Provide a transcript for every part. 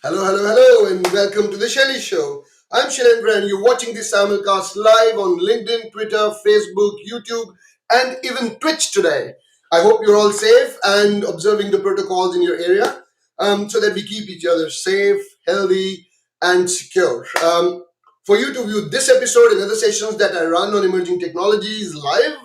Hello, hello, hello, and welcome to the Shaily Show. I'm Shailendra, and you're watching this simulcast live on LinkedIn, Twitter, Facebook, YouTube, and even Twitch today. I hope you're all safe and observing the protocols in your area so that we keep each other safe, healthy, and secure. For you to view this episode and other sessions that I run on emerging technologies live,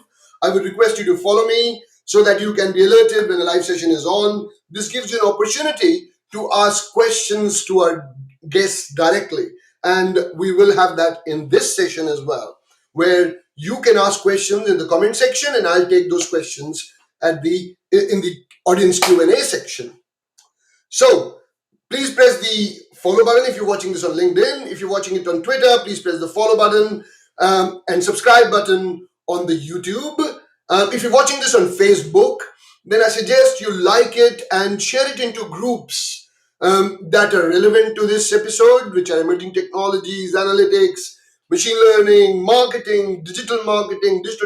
I would request you to follow me so that you can be alerted when a live session is on. This gives you an opportunity to ask questions to our guests directly. And we will have that in this session as well, where you can ask questions in the comment section and I'll take those questions at the in the audience Q&A section. So please press the follow button if you're watching this on LinkedIn. If you're watching it on Twitter, please press the follow button and subscribe button on the YouTube. If you're watching this on Facebook, then I suggest you like it and share it into groups that are relevant to this episode, which are emerging technologies, analytics, machine learning, marketing, digital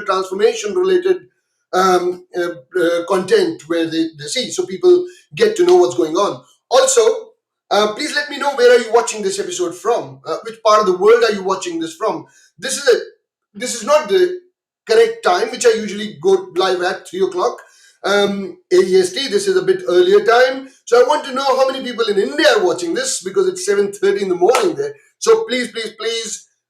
transformation related content where they see, so people get to know what's going on. Also, please let me know where are you watching this episode from. Which part of the world are you watching this from? This is not the correct time, which I usually go live at 3 o'clock. AEST. This is a bit earlier time, so I want to know how many people in India are watching this because it's 7:30 in the morning there. So please,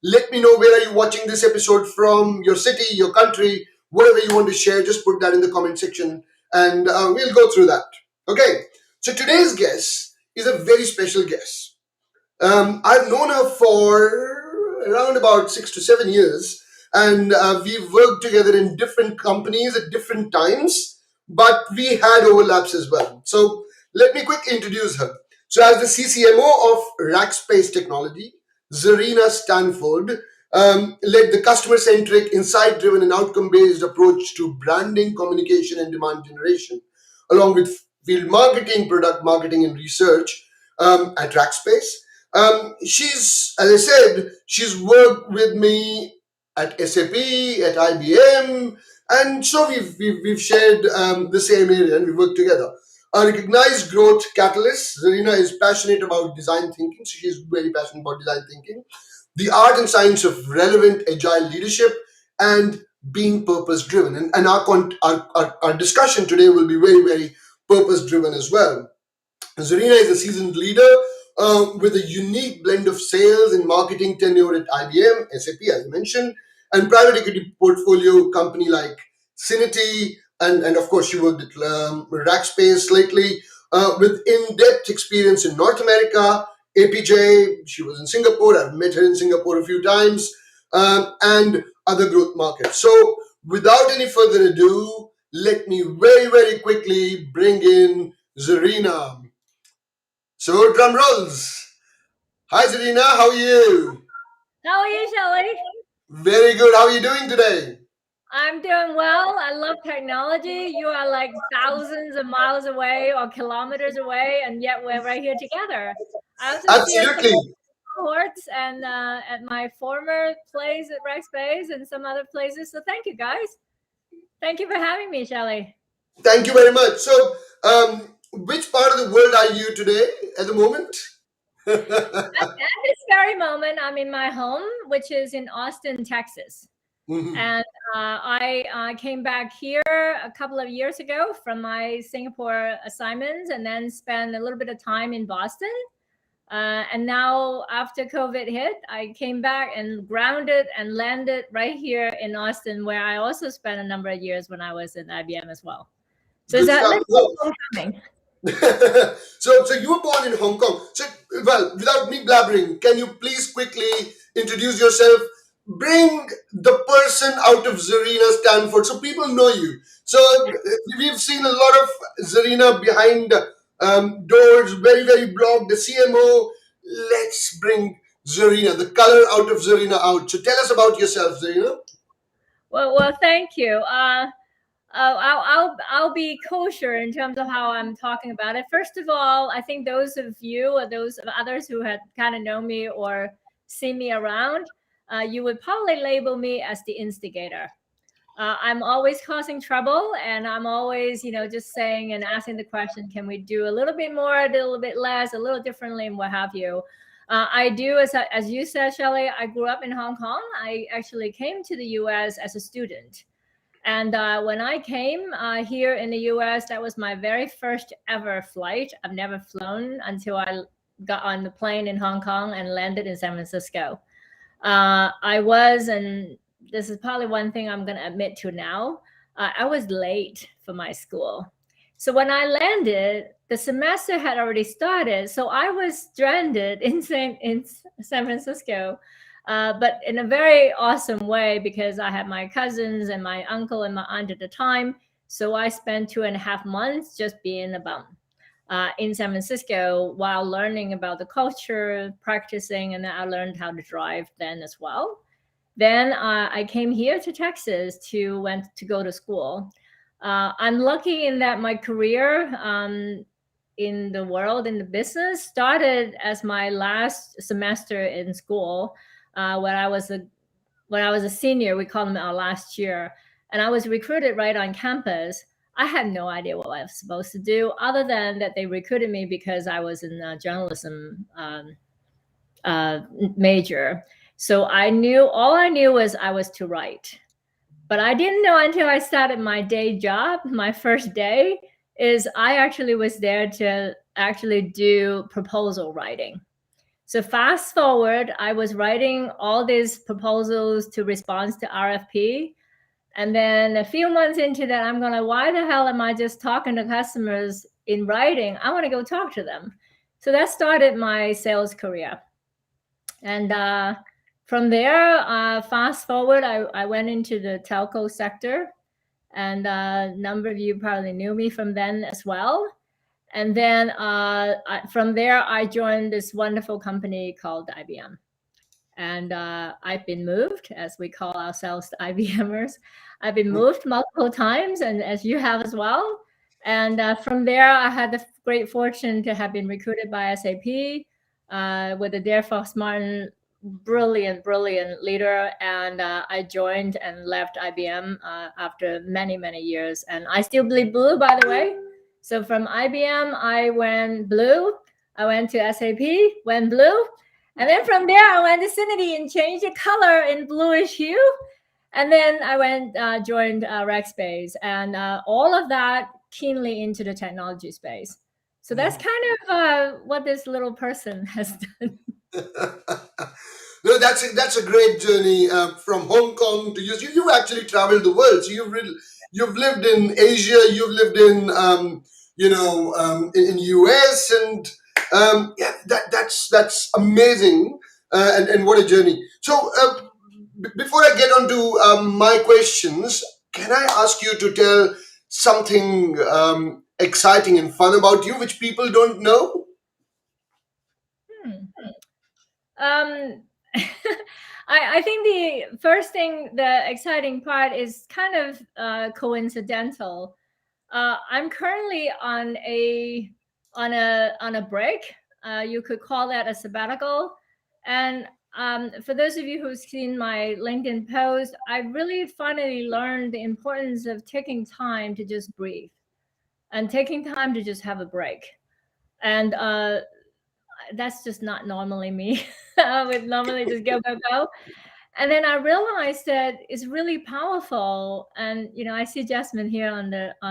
let me know where are you watching this episode from, your city, your country, whatever you want to share. Just put that in the comment section, and we'll go through that. Okay. So today's guest is a very special guest. I've known her for around about 6 to 7 years, and we've worked together in different companies at different times, but we had overlaps as well. So let me quickly introduce her. So, as the CCMO of Rackspace Technology, Zarina Stanford led the customer centric, insight driven, and outcome based approach to branding, communication, and demand generation, along with field marketing, product marketing, and research at Rackspace. As I said, she's worked with me at SAP, at IBM, and so we've shared the same area and we work together. A recognized growth catalyst, Zarina is passionate about design thinking. So she's very passionate about design thinking, the art and science of relevant agile leadership, and being purpose driven. And our discussion today will be very purpose driven as well. Zarina is a seasoned leader with a unique blend of sales and marketing tenure at IBM, SAP, as I mentioned, and private equity portfolio company like Cinity, and of course, she worked at Rackspace lately with in-depth experience in North America, APJ. She was in Singapore. I've met her in Singapore a few times, and other growth markets. So, without any further ado, let me very quickly bring in Zarina. So, drum rolls. Hi, Zarina. How are you? How are you, Shaily? Very good. How are you doing today? I'm doing well. I love technology. You are like thousands of miles away or kilometers away, and yet we're right here together. I also see us some Absolutely. cohorts and at my former place at Rackspace and some other places. So thank you, guys. Thank you for having me, Shaily. Thank you very much. So, which part of the world are you today at the moment? At this very moment, I'm in my home, which is in Austin, Texas. Mhm. And I came back here a couple of years ago from my Singapore assignments and then spent a little bit of time in Boston. And now, after COVID hit, I came back and grounded and landed right here in Austin, where I also spent a number of years when I was in IBM as well. So it's Good a stuff. little homecoming. So you were born in Hong Kong. So, well, without me blabbering, can you please quickly introduce yourself? Bring the person out of Zarina Stanford so people know you. So we've seen a lot of Zarina behind doors, very blogged, the CMO. Let's bring Zarina, the color out of Zarina out. So tell us about yourself, Zarina. Well, thank you. I'll be kosher in terms of how I'm talking about it. First of all, I think those of you or those of others who had kind of known me or seen me around, you would probably label me as the instigator. I'm always causing trouble, and I'm always, just saying and asking the question, can we do a little bit more, a little bit less, a little differently, and what have you. I do, as you said, Shaily, I grew up in Hong Kong. I actually came to the US as a student. And when I came here in the US, that was my very first ever flight. I've never flown until I got on the plane in Hong Kong and landed in San Francisco. I was, and this is probably one thing I'm going to admit to now, I was late for my school. So when I landed, the semester had already started. So I was stranded in San Francisco, but in a very awesome way, because I had my cousins and my uncle and my aunt at the time. So I spent 2.5 months just being a bum in San Francisco while learning about the culture, practicing, and then I learned how to drive then as well. Then I came here to Texas to go to school. I'm lucky in that my career in the world, in the business, started as my last semester in school when I was a senior. We call them our last year, and I was recruited right on campus. I had no idea what I was supposed to do, other than that they recruited me because I was in a journalism uh, major. So all I knew was I was to write. But I didn't know until I started my day job, my first day, is I actually was there to actually do proposal writing. So fast forward, I was writing all these proposals to respond to RFP. And then a few months into that, I'm going, why the hell am I just talking to customers in writing? I want to go talk to them. So that started my sales career. And from there, fast forward, I went into the telco sector. And a number of you probably knew me from then as well. And then from there, I joined this wonderful company called IBM. And I've been moved, as we call ourselves, the IBMers. I've been moved multiple times, and as you have as well. And from there, I had the great fortune to have been recruited by SAP with a Dare Fox Martin brilliant leader. And I joined and left IBM after many, many years. And I still bleed blue, by the way. So from IBM, I went blue. I went to SAP, went blue. And then from there, I went to Cinity and changed the color in bluish hue. And then I went joined Rackspace, and all of that keenly into the technology space. So that's kind of what this little person has done. No, that's a great journey from Hong Kong to US. You've actually traveled the world. So you've lived in Asia. You've lived in in US, and yeah, that's amazing. And what a journey. So before I get on to my questions, can I ask you to tell something exciting and fun about you, which people don't know? Hmm. Um, I think the first thing, the exciting part, is kind of coincidental. I'm currently on a break. You could call that a sabbatical. And for those of you who've seen my LinkedIn post, I really finally learned the importance of taking time to just breathe and taking time to just have a break. And that's just not normally me. I would normally just go, go, go. And then I realized that it's really powerful. And I see Jasmine here on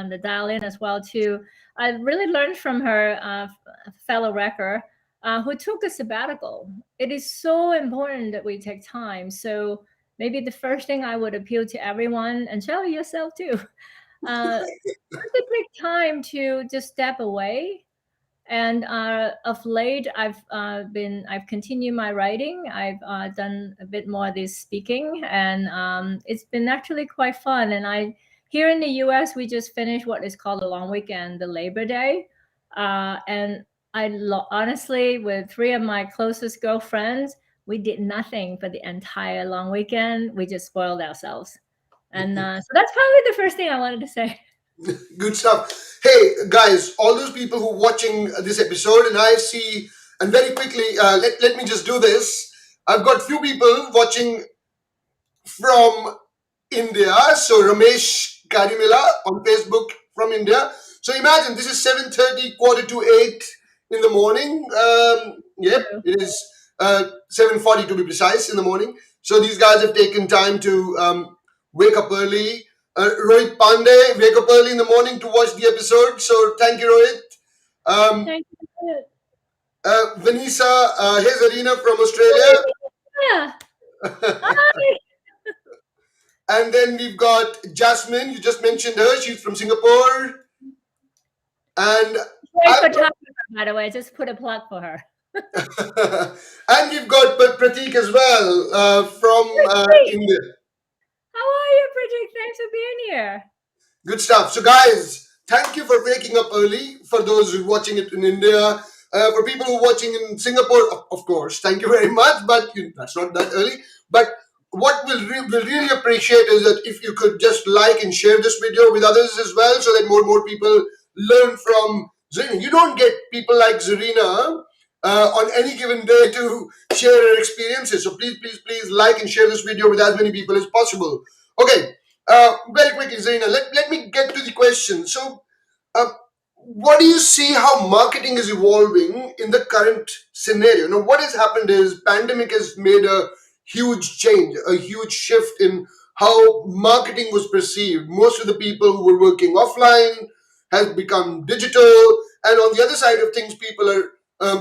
the dial in as well too. I really learned from her fellow wrecker who took a sabbatical. It is so important that we take time. So maybe the first thing I would appeal to everyone, and Shelly yourself too, to take time to just step away. And of late, I've continued my writing. I've done a bit more of this speaking, and it's been actually quite fun. And here in the US, we just finished what is called a long weekend, the Labor Day, and honestly, with three of my closest girlfriends, we did nothing for the entire long weekend. We just spoiled ourselves, and so that's probably the first thing I wanted to say. Good stuff. Hey guys, all those people who are watching this episode, and I see, and very quickly, let me just do this. I've got few people watching from India. So Ramesh Karimila on Facebook from India. So imagine this is 7:30, quarter to 8 in the morning. Yep, True. it is 7:40 to be precise in the morning. So these guys have taken time to wake up early. Rohit Pandey, wake up early in the morning to watch the episode. So thank you, Rohit. Um, Thank you. Vanessa, hey Zarina from Australia. Yeah. Hi. And then we've got Jasmine. You just mentioned her. She's from Singapore. And Great I've photographer, by the way. Just put a plug for her. and we've got Pratik as well from Hey, India. how are you, Bridget? Thanks for being here. Good stuff. So, guys, thank you for waking up early. For those who are watching it in India, for people who are watching in Singapore, of course, thank you very much. But that's not that early. But what we'll really appreciate is that if you could just like and share this video with others as well, so that more and more people learn from Zarina. You don't get people like Zarina on any given day to share their experiences. So please, please, please like and share this video with as many people as possible. Okay, very quickly, Zarina, let me get to the question. So, uh, what do you see how marketing is evolving in the current scenario? Now, what has happened is pandemic has made a huge change, a huge shift in how marketing was perceived. Most of the people who were working offline has become digital, and on the other side of things, people are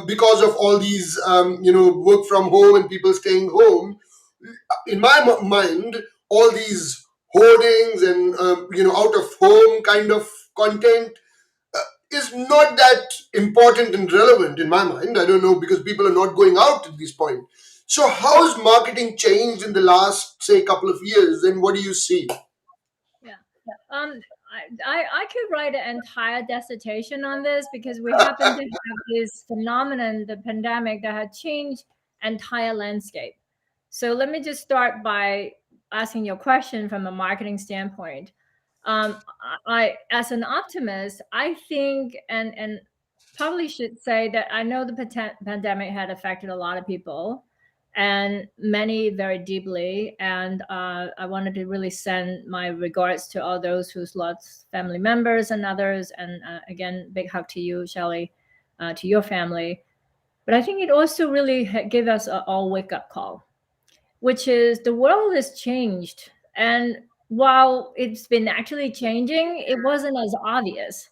because of all these work from home and people staying home. In my mind, all these hoardings and out of home kind of content is not that important and relevant in my mind. I don't know, because people are not going out at this point. So how has marketing changed in the last, say, couple of years, and what do you see? Yeah. I could write an entire dissertation on this because we happen to have this phenomenon, the pandemic, that had changed entire landscape. So let me just start by asking your question from a marketing standpoint. As an optimist, I think, and probably should say that I know the pandemic had affected a lot of people, and many very deeply. And I wanted to really send my regards to all those who's lost family members and others. And again, big hug to you, Shaily, to your family. But I think it also really gave us a all wake up call, which is the world has changed. And while it's been actually changing, it wasn't as obvious.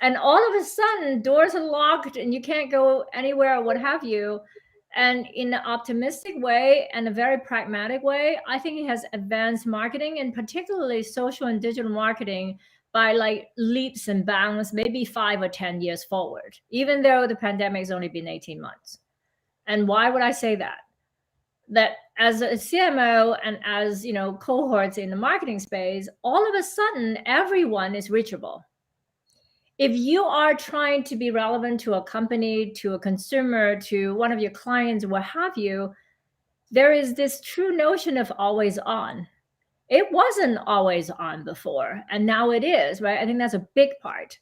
And all of a sudden, doors are locked and you can't go anywhere or what have you. And in an optimistic way and a very pragmatic way, I think it has advanced marketing, and particularly social and digital marketing, by like leaps and bounds, maybe 5 or 10 years forward, even though the pandemic has only been 18 months. And why would I say that? That as a CMO and as cohorts in the marketing space, all of a sudden everyone is reachable. If you are trying to be relevant to a company, to a consumer, to one of your clients, what have you, there is this true notion of always on. It wasn't always on before, and now it is, right? I think that's a big part.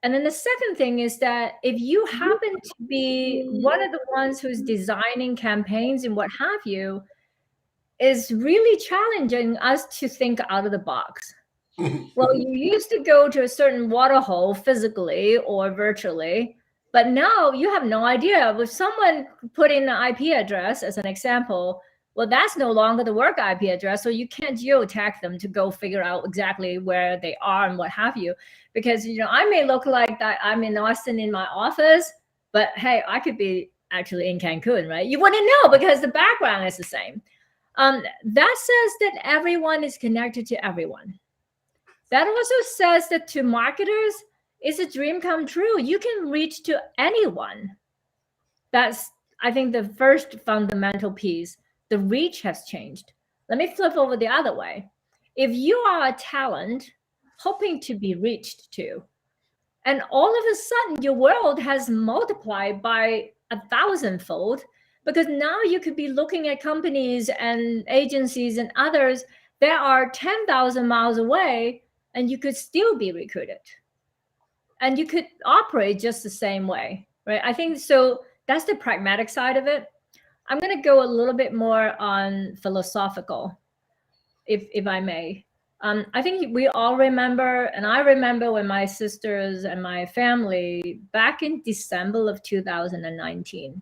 And then the second thing is that if you happen to be one of the ones who's designing campaigns and what have you, is really challenging us to think out of the box. Well, you used to go to a certain water hole physically or virtually, but now you have no idea. If someone put in an IP address as an example, well, that's no longer the work IP address. So you can't geotag them to go figure out exactly where they are and what have you. Because, I may look like that I'm in Austin in my office, but hey, I could be actually in Cancun, right? You wouldn't know because the background is the same. That says that everyone is connected to everyone. That also says that to marketers, it's a dream come true. You can reach to anyone. That's, I think, the first fundamental piece. The reach has changed. Let me flip over the other way. If you are a talent hoping to be reached to, and all of a sudden your world has multiplied by 1,000-fold, because now you could be looking at companies and agencies and others that are 10,000 miles away, and you could still be recruited and you could operate just the same way, right? I think so. That's the pragmatic side of it. I'm going to go a little bit more on philosophical. if I may. I think we all remember, and I remember when my sisters and my family back in December of 2019,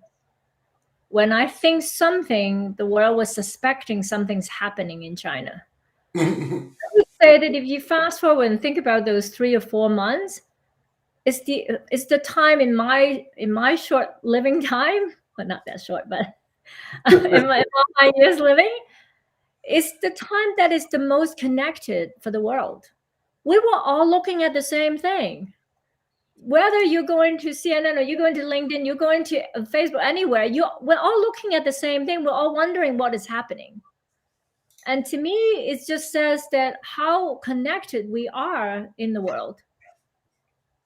when I think something, the world was suspecting something's happening in China. I would say that if you fast forward and think about those 3 or 4 months, it's the time in my short living time, well, not that short, but in all my years living, it's the time that is the most connected for the world. We were all looking at the same thing. Whether you're going to CNN or you're going to LinkedIn, you're going to Facebook, anywhere, we're all looking at the same thing. We're all wondering what is happening. And to me, it just says that how connected we are in the world.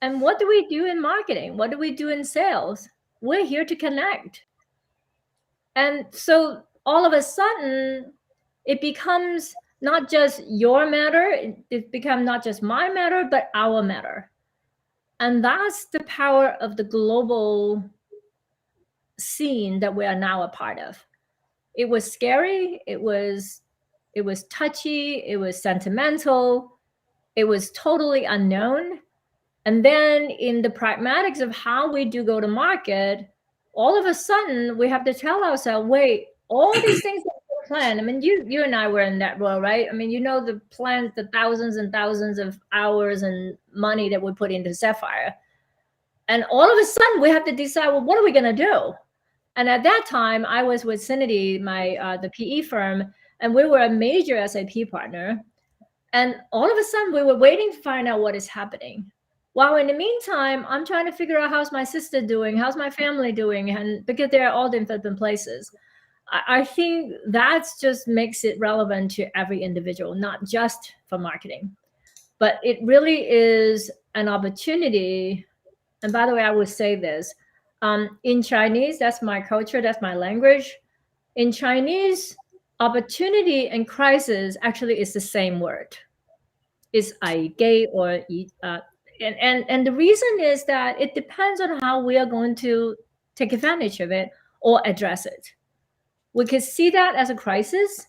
And what do we do in marketing? What do we do in sales? We're here to connect. And so all of a sudden, it becomes not just your matter, it becomes not just my matter, but our matter. And that's the power of the global scene that we are now a part of. It was scary, it was touchy, it was sentimental, it was totally unknown. And then in the pragmatics of how we do go to market, all of a sudden we have to tell ourselves, wait, all these things that we plan. I mean, you and I were in that role, right? I mean, you know, the plans, the thousands and thousands of hours and money that we put into Sapphire. And all of a sudden we have to decide, well, what are we going to do? And at that time, I was with Cinity, the PE firm, and we were a major SAP partner. And all of a sudden, we were waiting to find out what is happening. While in the meantime, I'm trying to figure out how's my sister doing, how's my family doing, and because they're all in different places. I think that just makes it relevant to every individual, not just for marketing. But it really is an opportunity. And by the way, I would say this. In Chinese, that's my culture, that's my language. In Chinese, opportunity and crisis actually is the same word. It's gay or and the reason is that it depends on how we are going to take advantage of it or address it. We could see that as a crisis,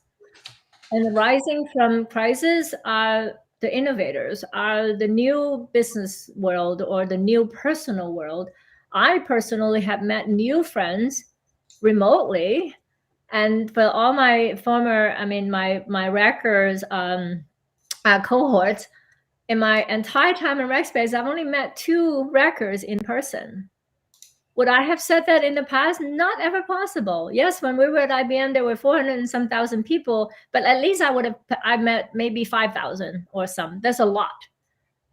and rising from crisis are the innovators, are the new business world or the new personal world. I personally have met new friends remotely, and for all my former, my records cohorts, in my entire time in Rackspace, I've only met 2 records in person. Would I have said that in the past? Not ever possible. Yes, when we were at IBM, there were 400 and some thousand people, but at least I met maybe 5,000 or some. That's a lot.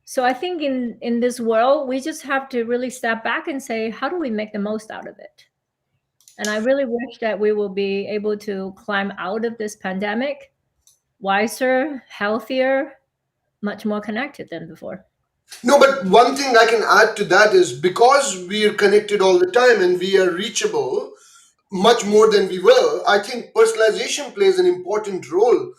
So I think in this world, we just have to really step back and say, how do we make the most out of it? And I really wish that we will be able to climb out of this pandemic wiser, healthier, much more connected than before. No, but one thing I can add to that is because we are connected all the time and we are reachable much more than we were, I think personalization plays an important role.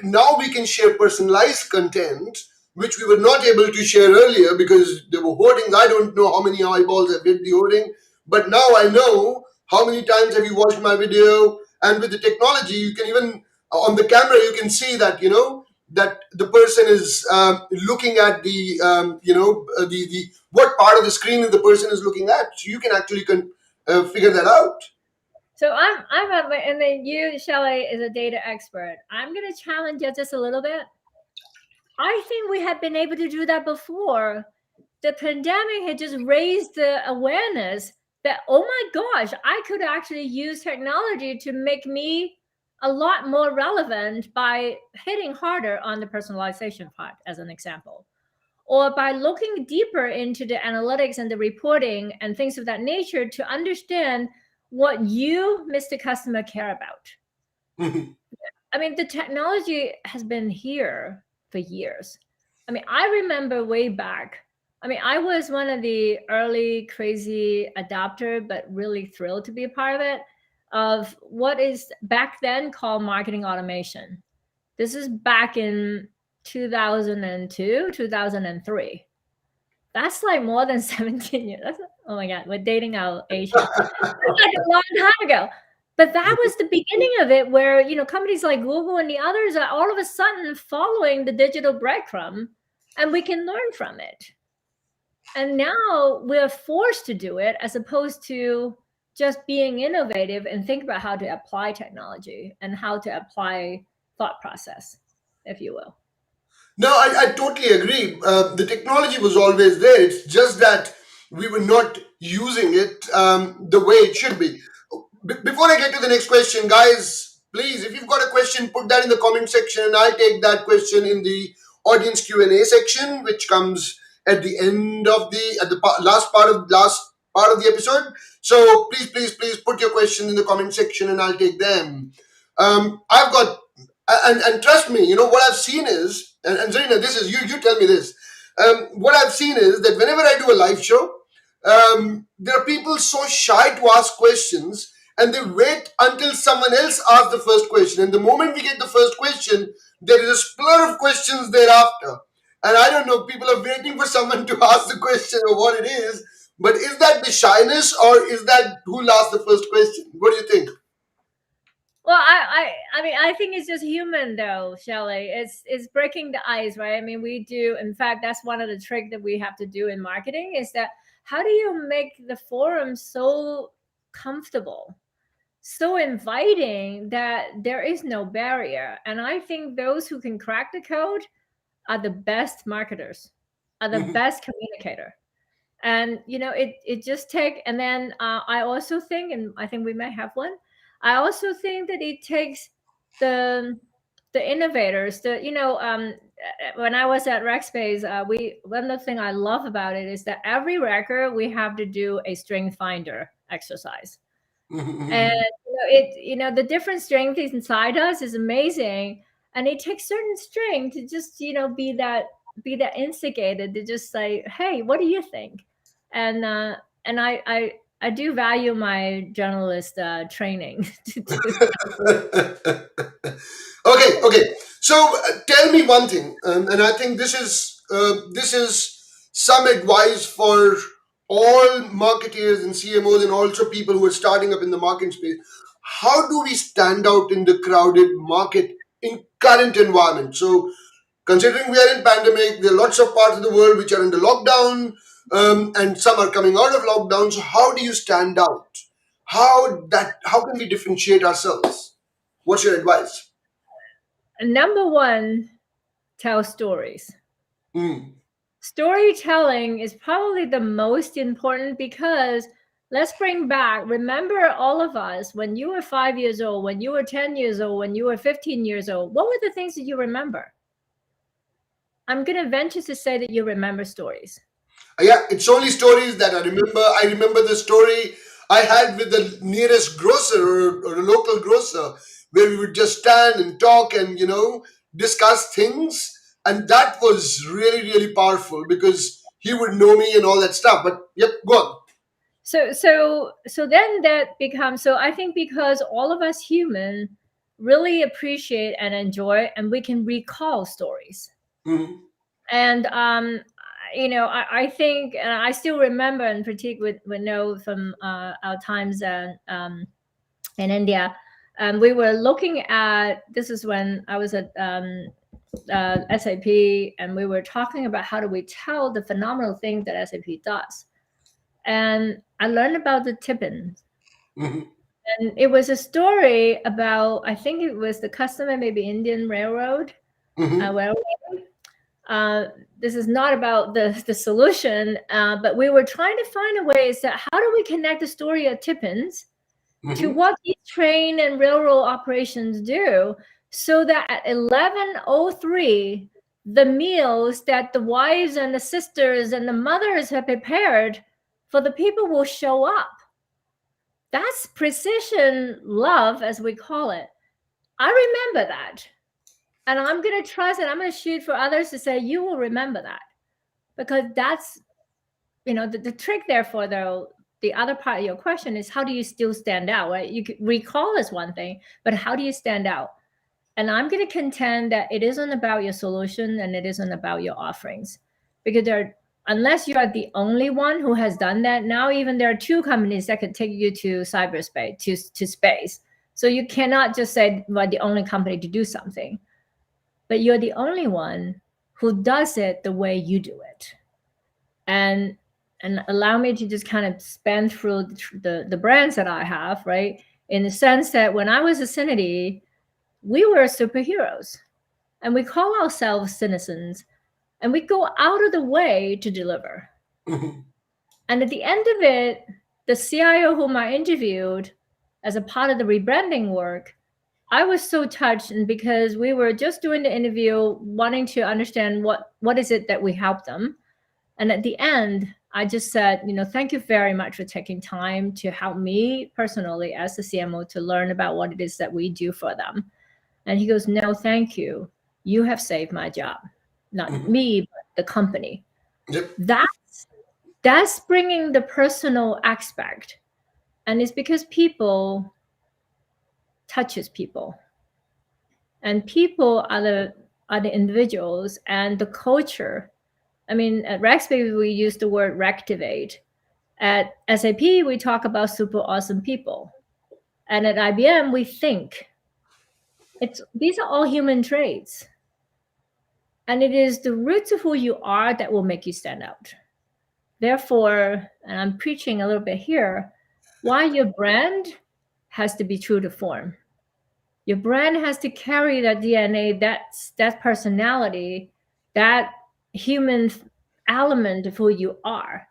Now we can share personalized content, which we were not able to share earlier because there were hoardings. I don't know how many eyeballs have hit the hoarding, but now I know how many times have you watched my video. And with the technology, you can even on the camera you can see that that the person is looking at the what part of the screen the person is looking at, so you can actually figure that out. So and then you, Shelley, is a data expert. I'm going to challenge you just a little bit. I think we have been able to do that before. The pandemic had just raised the awareness that, oh my gosh, I could actually use technology to make me a lot more relevant by hitting harder on the personalization part, as an example, or by looking deeper into the analytics and the reporting and things of that nature to understand what you, Mr. Customer, care about. I mean, the technology has been here for years. I mean, I remember way back. I mean, I was one of the early crazy adopter, but really thrilled to be a part of it, of what is back then called marketing automation. This is back in 2002, 2003. That's like more than 17 years. Oh my God, we're dating our age here. That's like a long time ago. But that was the beginning of it, where companies like Google and the others are all of a sudden following the digital breadcrumb, and we can learn from it. And now we're forced to do it, as opposed to just being innovative and think about how to apply technology and how to apply thought process, if you will. No, I totally agree. The technology was always there. It's just that we were not using it the way it should be. Before I get to the next question, guys, please, if you've got a question, put that in the comment section, and I'll take that question in the audience Q&A section, which comes at the end of last part of the episode. So please, please, please put your question in the comment section, and I'll take them. I've got and trust me, what I've seen is, and Zarina, this is you tell me this. What I've seen is that whenever I do a live show, there are people so shy to ask questions, and they wait until someone else asks the first question. And the moment we get the first question, there is a splur of questions thereafter. And I don't know, people are waiting for someone to ask the question or what it is. But is that the shyness, or is that who'll ask the first question? What do you think? Well, I mean, I think it's just human, though, Shaily. It's breaking the ice, right? I mean, we do. In fact, that's one of the tricks that we have to do in marketing, is that how do you make the forum so comfortable, so inviting, that there is no barrier? And I think those who can crack the code are the best marketers, are the best communicator. And it just take. And then I also think, and I think we may have one, I also think that it takes the innovators. When I was at Rackspace, we one of the thing I love about it is that every record we have to do a strength finder exercise. And the different strength inside us is amazing, and it takes certain strength to just be that instigated to just say, hey, what do you think? And I do value my journalist training to do Okay, okay. So tell me one thing, and I think this is some advice for all marketeers and CMOs, and also people who are starting up in the marketing space. How do we stand out in the crowded market in current environment? So, considering we are in pandemic, there are lots of parts of the world which are under lockdown, and some are coming out of lockdown. So, how do you stand out? How can we differentiate ourselves? What's your advice? Number one, tell stories. Mm. Storytelling is probably the most important, because let's bring back, remember, all of us, when you were 5 years old, when you were 10 years old, when you were 15 years old, what were the things that you remember? I'm going to venture to say that you remember stories. Yeah, it's only stories that I remember. I remember the story I had with the nearest grocer, or a local grocer, where we would just stand and talk and discuss things, and that was really really powerful because he would know me and all that stuff. But yep, go on. So then that becomes, so I think because all of us human really appreciate and enjoy, and we can recall stories. Mhm. And I think, and I still remember, in particular with No, from our times in India, we were looking at, this is when I was at SAP, and we were talking about how do we tell the phenomenal thing that SAP does. And I learned about the Tippin. Mhm. And it was a story about, I think it was the customer, maybe Indian Railroad. Mhm. This is not about the solution, but we were trying to find a way that how do we connect the story of Tippins to Mhm. what these train and railroad operations do, so that at 11:03, the meals that the wives and the sisters and the mothers have prepared for the people will show up. That's precision love, as we call it. I remember that. And I'm going to trust, and I'm going to shoot for others to say, you will remember that. Because that's, the trick, therefore, though, the other part of your question is, how do you still stand out, right? You could recall is one thing, but how do you stand out? And I'm going to contend that it isn't about your solution, and it isn't about your offerings, because unless you are the only one who has done that, now even there are two companies that could take you to cyberspace, to space. So you cannot just say we're the only company to do something, but you're the only one who does it the way you do it. And allow me to just kind of span through the brands that I have, right? In the sense that when I was a Cinity, we were superheroes, and we call ourselves citizens, and we go out of the way to deliver. Mhm. And at the end of it, the CIO whom I interviewed as a part of the rebranding work, I was so touched, and because we were just doing the interview, wanting to understand what is it that we help them. And at the end, I just said, thank you very much for taking time to help me personally as the CMO to learn about what it is that we do for them. And he goes, no, thank you. You have saved my job. Not Mhm. me, but the company. Yep. That's bringing the personal aspect. And it's because people touches people. And people are the individuals and the culture. I mean, at Rackspace, we use the word reactivate. At SAP, we talk about super awesome people. And at IBM, we think. These are all human traits. And it is the roots of who you are that will make you stand out. Therefore, and I'm preaching a little bit here, why your brand has to be true to form. Your brand has to carry that DNA, that personality, that human element of who you are,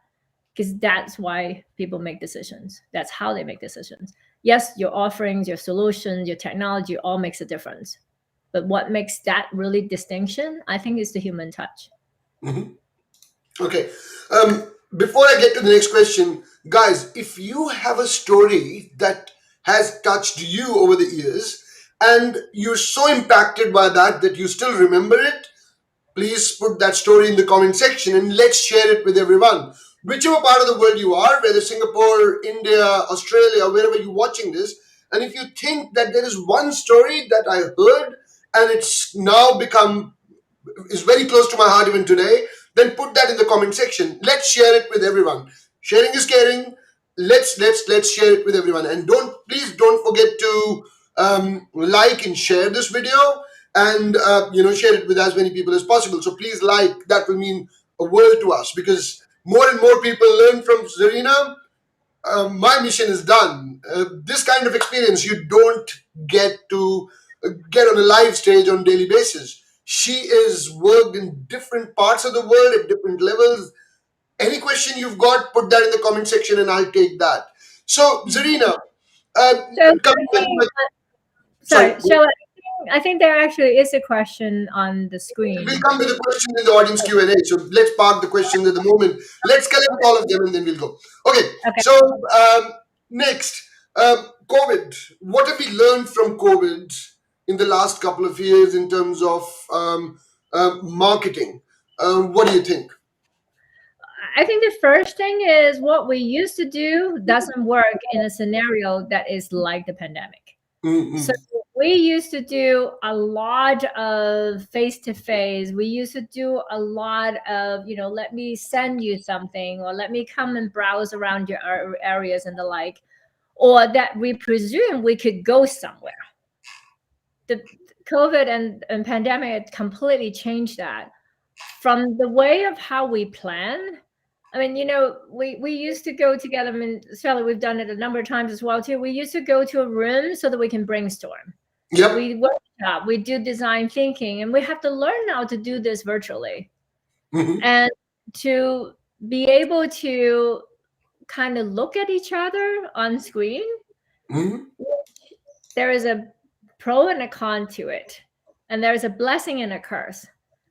because that's why people make decisions. That's how they make decisions. Yes, your offerings, your solutions, your technology all makes a difference. But what makes that really distinction, I think, is the human touch. Mhm. Okay. Before I get to the next question, guys, if you have a story that has touched you over the years and you're so impacted by that that you still remember it, please put that story in the comment section and let's share it with everyone. Whichever part of the world you are, whether Singapore, India, Australia, wherever you're watching this, and if you think that there is one story that I heard and it's now become is very close to my heart even today, then put that in the comment section. Let's share it with everyone. Sharing is caring. Let's share it with everyone, and don't forget to like and share this video, and share it with as many people as possible. So please like, that will mean a world to us, because more and more people learn from Zarina. My mission is done. This kind of experience you don't get to get on a live stage on daily basis. She is worked in different parts of the world at different levels. Any question you've got, put that in the comment section and I'll take that. So, Zarina, So coming I back to think, my, sorry, sorry, Shall I think there actually is a question on the we'll screen. come to the question in the audience Q&A. So let's park the questions at the moment. Let's collect Okay. all of them and then we'll go. Okay, Okay. so next, COVID. What have we learned from COVID in the last couple of years in terms of marketing? What do you think? I think the first thing is what we used to do doesn't work in a scenario that is like the pandemic. So Mm-hmm. we used to do a lot of face to face. We used to do a lot of, let me send you something, or let me come and browse around your areas and the like, or that we presume we could go somewhere. The COVID and pandemic completely changed that from the way of how we plan. I mean, we used to go together. I mean, Shelly, we've done it a number of times as well too. We used to go to a room so that we can brainstorm. Yep. We workshop, we do design thinking, and we have to learn now to do this virtually. Mm-hmm. And to be able to kind of look at each other on screen, Mm-hmm. there is a pro and a con to it. And there's a blessing and a curse,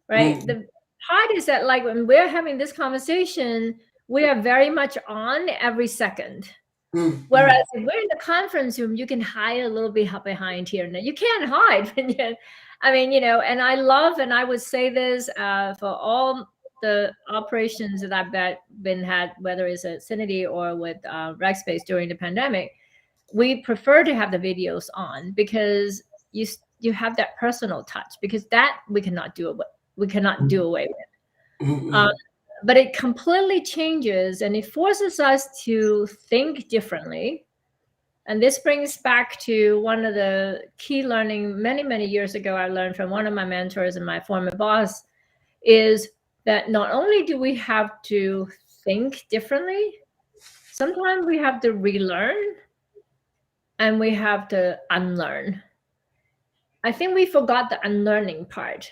right? Mm-hmm. The part is that, like, when we're having this conversation, we are very much on every second. Whereas Mm-hmm. if we're in the conference room, you can hide a little bit behind here and there. You can't hide. I mean, and I love, and I would say this for all the operations that I've been had, whether it's at Cinity or with Rackspace during the pandemic, we prefer to have the videos on because you have that personal touch, because that we cannot do away with. Um, Mm-hmm. but it completely changes, and it forces us to think differently. And this brings back to one of the key learning many, many years ago I learned from one of my mentors and my former boss is that not only do we have to think differently, sometimes we have to relearn and we have to unlearn. I think we forgot the unlearning part.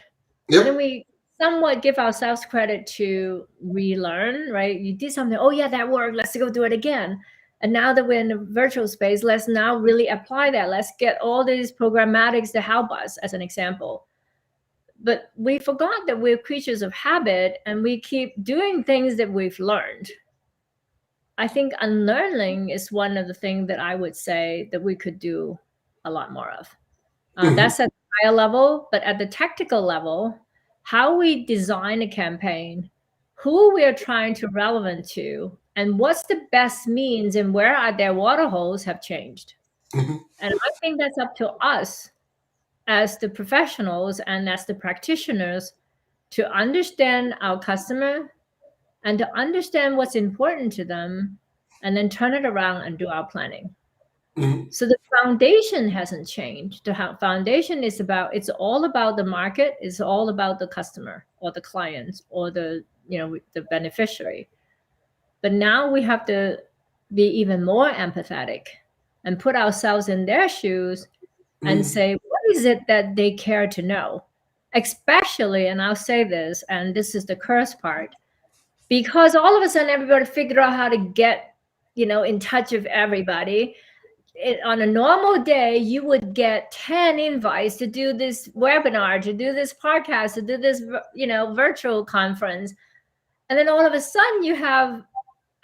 I think Yep. we somewhat give ourselves credit to relearn, right? You did something, oh yeah, that worked, let's go do it again. And now that we're in a virtual space, let's now really apply that. Let's get all these programmatics to help us, as an example. But we forgot that we're creatures of habit and we keep doing things that we've learned. I think unlearning is one of the things that I would say that we could do a lot more of. Mhm. That's at the higher level, but at the tactical level, how we design a campaign, who we are trying to relevant to, and what's the best means and where are their water holes have changed. Mhm. And I think that's up to us as the professionals and as the practitioners to understand our customer and to understand what's important to them and then turn it around and do our planning. Mhm. So the foundation hasn't changed. The foundation is about, it's all about the market, it's all about the customer or the clients or the, the beneficiary. But now we have to be even more empathetic and put ourselves in their shoes and Mhm. say, what is it that they care to know? Especially, and I'll say this, and this is the curse part, because all of a sudden everybody figured out how to get, in touch with everybody. On a normal day, you would get 10 invites to do this webinar, to do this podcast, to do this, virtual conference. And then all of a sudden you have,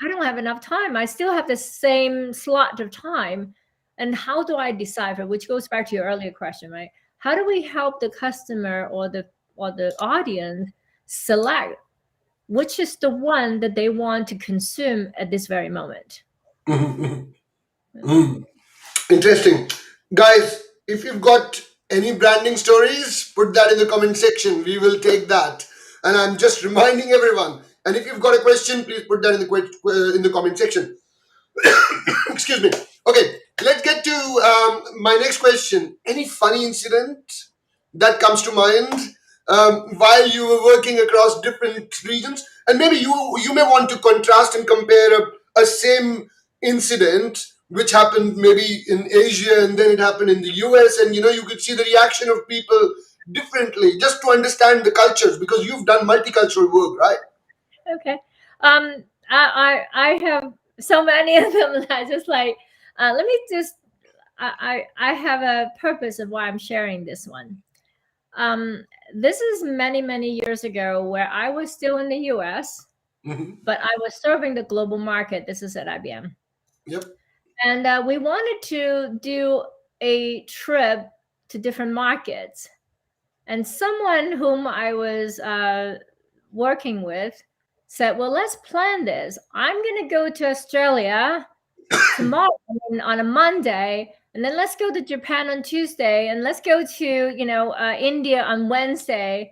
I don't have enough time. I still have the same slot of time. And how do I decipher, which goes back to your earlier question, right? How do we help the customer or the audience select which is the one that they want to consume at this very moment? Mhm. Mhm. Interesting. Guys, if you've got any branding stories, put that in the comment section. We will take that. And I'm just reminding everyone. And if you've got a question, please put that in the comment section. Excuse me. Okay, let's get to my next question. Any funny incident that comes to mind while you were working across different regions? And maybe you may want to contrast and compare a same incident which happened maybe in Asia and then it happened in the US, and you could see the reaction of people differently, just to understand the cultures, because you've done multicultural work, right? Okay. I have so many of them that I just like, let me just, I have a purpose of why I'm sharing this one. Um, this is many, many years ago where I was still in the US, Hmm. but I was serving the global market. This is at IBM. Yep. And we wanted to do a trip to different markets. And someone whom I was working with said, well, let's plan this. I'm going to go to Australia tomorrow on a Monday, and then let's go to Japan on Tuesday, and let's go to, India on Wednesday.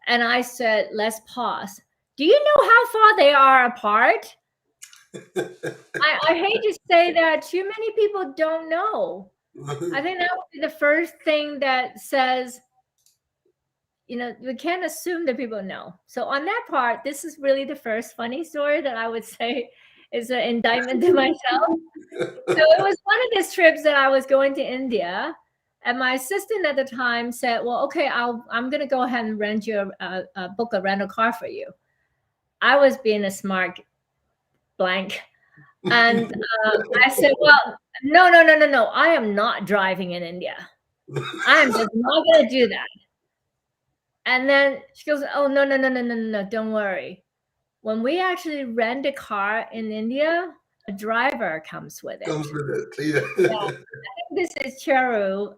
And I said, let's pause. Do you know how far they are apart? I hate to say that too many people don't know. I think that would be the first thing that says, we can't assume that people know. So on that part, this is really the first funny story that I would say is an indictment to myself. So it was one of these trips that I was going to India, and my assistant at the time said, "Well, okay, I'm gonna go ahead and rent you book a rental car for you." I was being a smart blank, and I said, "Well, no, no, no, no, no. I am not driving in India. I am just not gonna do that." And then she goes, "Oh, no, no, no, no, no, no, no, don't worry. When we actually rent a car in India, a driver comes with Comes it." with it. Yeah, Yeah. this is Cheru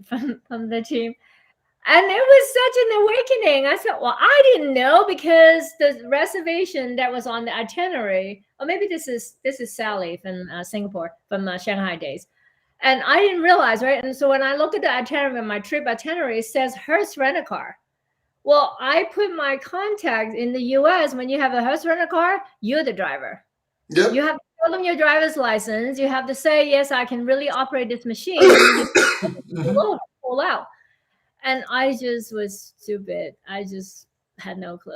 from the team. And it was such an awakening. I said, well, I didn't know because the reservation that was on the itinerary, or maybe this is Sally from Singapore, from Shanghai days. And I didn't realize, right? And so when I look at the itinerary, my trip itinerary, it says Hertz Rent-A-Car. Well, I put my contact in the US. When you have a Hertz Rent-A-Car, you're the driver. You Yep. have to show them your driver's license. You have to say, yes, I can really operate this machine. You pull over, pull out. And I just was stupid. I just had no clue.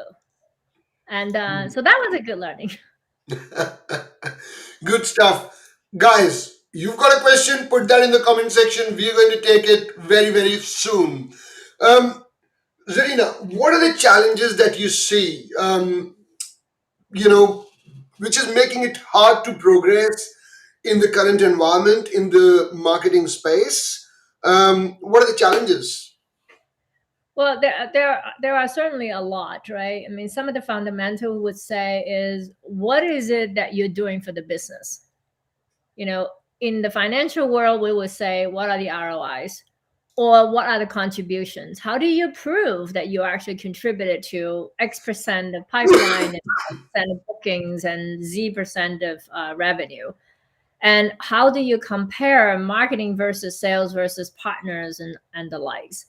And so that was a good learning. Good stuff. Guys, you've got a question, put that in the comment section. We're going to take it very, very soon. Um, Zarina, what are the challenges that you see, you know, which is making it hard to progress in the current environment in the marketing space? What are the challenges? Well, there are certainly a lot, right? I mean, some of the fundamental would say is what is it that you're doing for the business? You know, in the financial world, we would say what are the ROIs or what are the contributions? How do you prove that you actually contributed to X% of pipeline and percent of bookings and Z% of revenue? And how do you compare marketing versus sales versus partners and the likes?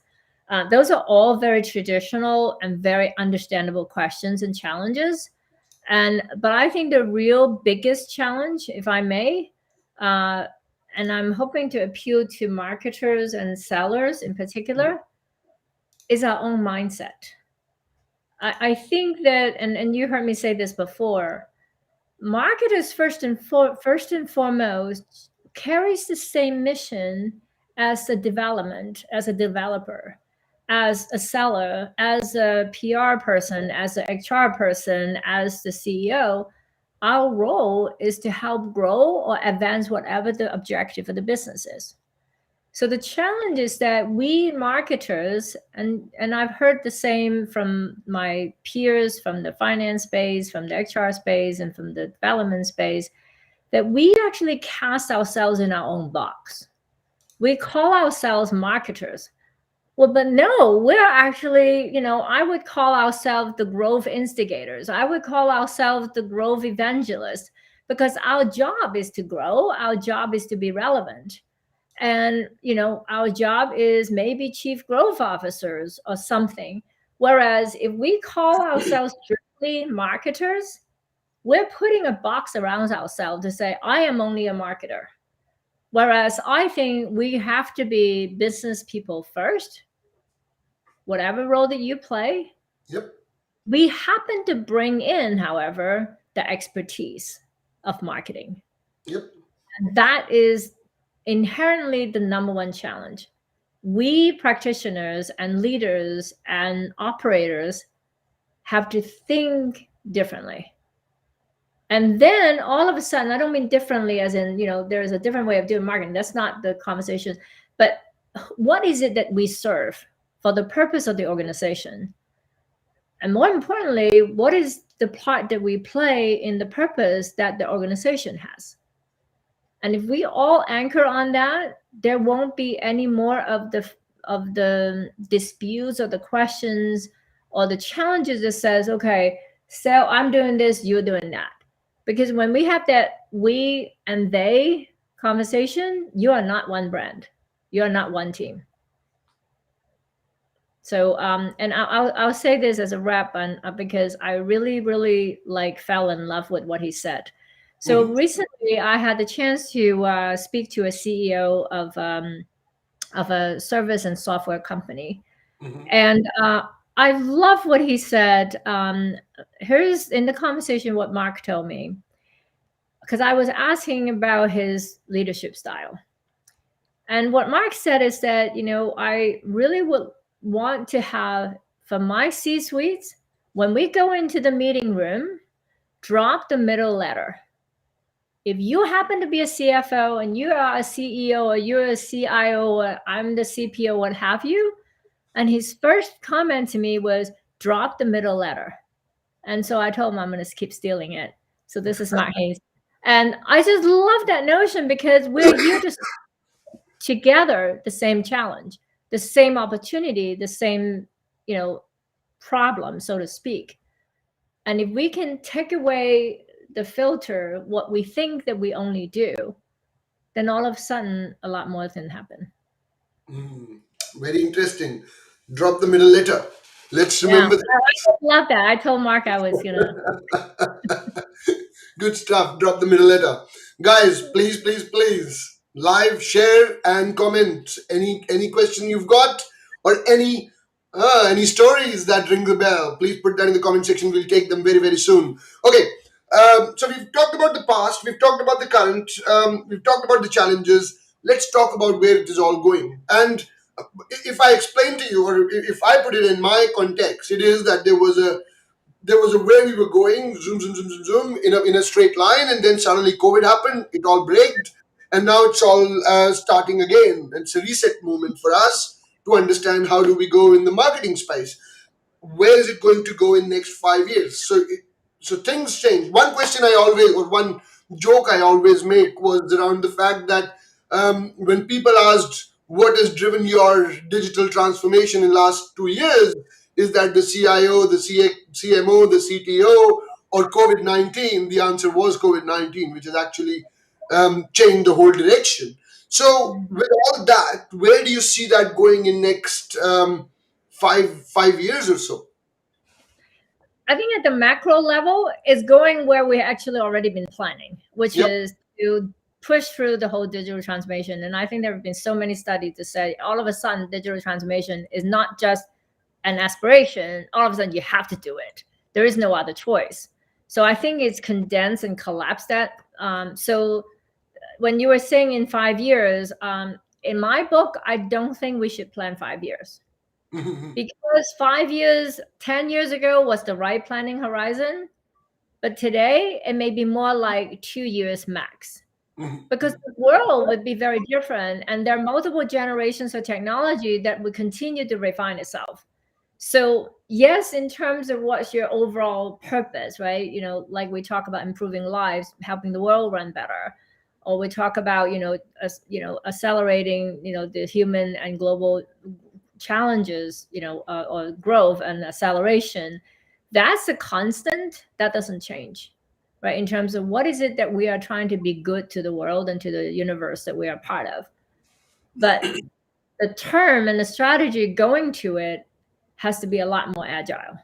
Those are all very traditional and very understandable questions and challenges. But I think the real biggest challenge, if I may, uh, and I'm hoping to appeal to marketers and sellers in particular, is our own mindset. I think that, and you heard me say this before, marketers first and foremost carries the same mission as a development, as a developer, as a seller, as a PR person, as an HR person, as the CEO. Our role is to help grow or advance whatever the objective of the business is. So the challenge is that we marketers, and I've heard the same from my peers from the finance space, from the HR space, and from the development space, that we actually cast ourselves in our own box. We call ourselves marketers. Well, but no, we're actually, I would call ourselves the growth instigators. I would call ourselves the growth evangelists because our job is to grow. Our job is to be relevant. And our job is maybe chief growth officers or something. Whereas if we call ourselves strictly marketers, we're putting a box around ourselves to say, I am only a marketer. Whereas I think we have to be business people first, whatever role that you play. Yep, We happen to bring in, however, the expertise of marketing. yep, That is inherently the number one challenge. We practitioners and leaders and operators have to think differently. And then all of a sudden, I don't mean differently as in, there's a different way of doing marketing. That's not the conversation. But what is it that we serve for the purpose of the organization? And more importantly, what is the part that we play in the purpose that the organization has? And if we all anchor on that, there won't be any more of the disputes or the questions or the challenges that says, okay, so I'm doing this, you're doing that. Because when we have that we and they conversation, you are not one brand. You are not one team. So, and I'll say this as a wrap, and because I really, really fell in love with what he said. So mhm, recently, I had the chance to speak to a CEO of a service and software company, mhm, and I love what he said. Here's in the conversation what Mark told me, because I was asking about his leadership style. And what Mark said is that, I really would want to have for my C suites, when we go into the meeting room, drop the middle letter. If you happen to be a CFO and you are a CEO or you're a CIO or I'm the CPO, what have you, and his first comment to me was, drop the middle letter. And so I told him I'm going to keep stealing it. So this is Mark Hayes. And I just love that notion because we're here to together the same challenge, the same opportunity, the same, problem, so to speak. And if we can take away the filter, what we think that we only do, then all of a sudden a lot more can happen. mm. Very interesting. Drop the middle letter. Let's Yeah, remember I love that. I told Mark I was gonna. that. Good stuff. Drop the middle letter, guys. Please, please, please, live, share, and comment. Any question you've got, or any stories that ring the bell, please put that in the comment section. We'll take them very, very soon. Okay. So we've talked about the past. We've talked about the current. We've talked about the challenges. Let's talk about where it is all going. And if I explain to you, or if I put it in my context, it is that there was a way we were going, zoom, zoom, zoom, zoom, zoom, in a straight line, and then suddenly COVID happened. It all braked, and now it's all starting again. It's a reset moment for us to understand how do we go in the marketing space. Where is it going to go in next 5 years? So things change. One question I always, or one joke I always make was around the fact that when people asked what has driven your digital transformation in last 2 years, is that the CIO, the CMO, the CTO, or COVID-19? The answer was COVID-19, which has actually changed the whole direction. So with all that, where do you see that going in next 5 years or so? I think at the macro level, it's going where we actually already been planning, which Yep. is to push through the whole digital transformation. And I think there have been so many studies to say all of a sudden digital transformation is not just an aspiration. All of a sudden you have to do it. There is no other choice. So I think it's condensed and collapsed that. So when you were saying in 5 years, in my book, I don't think we should plan 5 years. Because 5 years, 10 years ago was the right planning horizon. But today, it may be more like 2 years max. Because the world would be very different. And there are multiple generations of technology that will continue to refine itself. So, yes, in terms of what's your overall purpose, right? Like we talk about improving lives, helping the world run better. Or we talk about, accelerating, the human and global challenges, or growth and acceleration. That's a constant that doesn't change, right? In terms of what is it that we are trying to be good to the world and to the universe that we are part of. But the term and the strategy going to it has to be a lot more agile.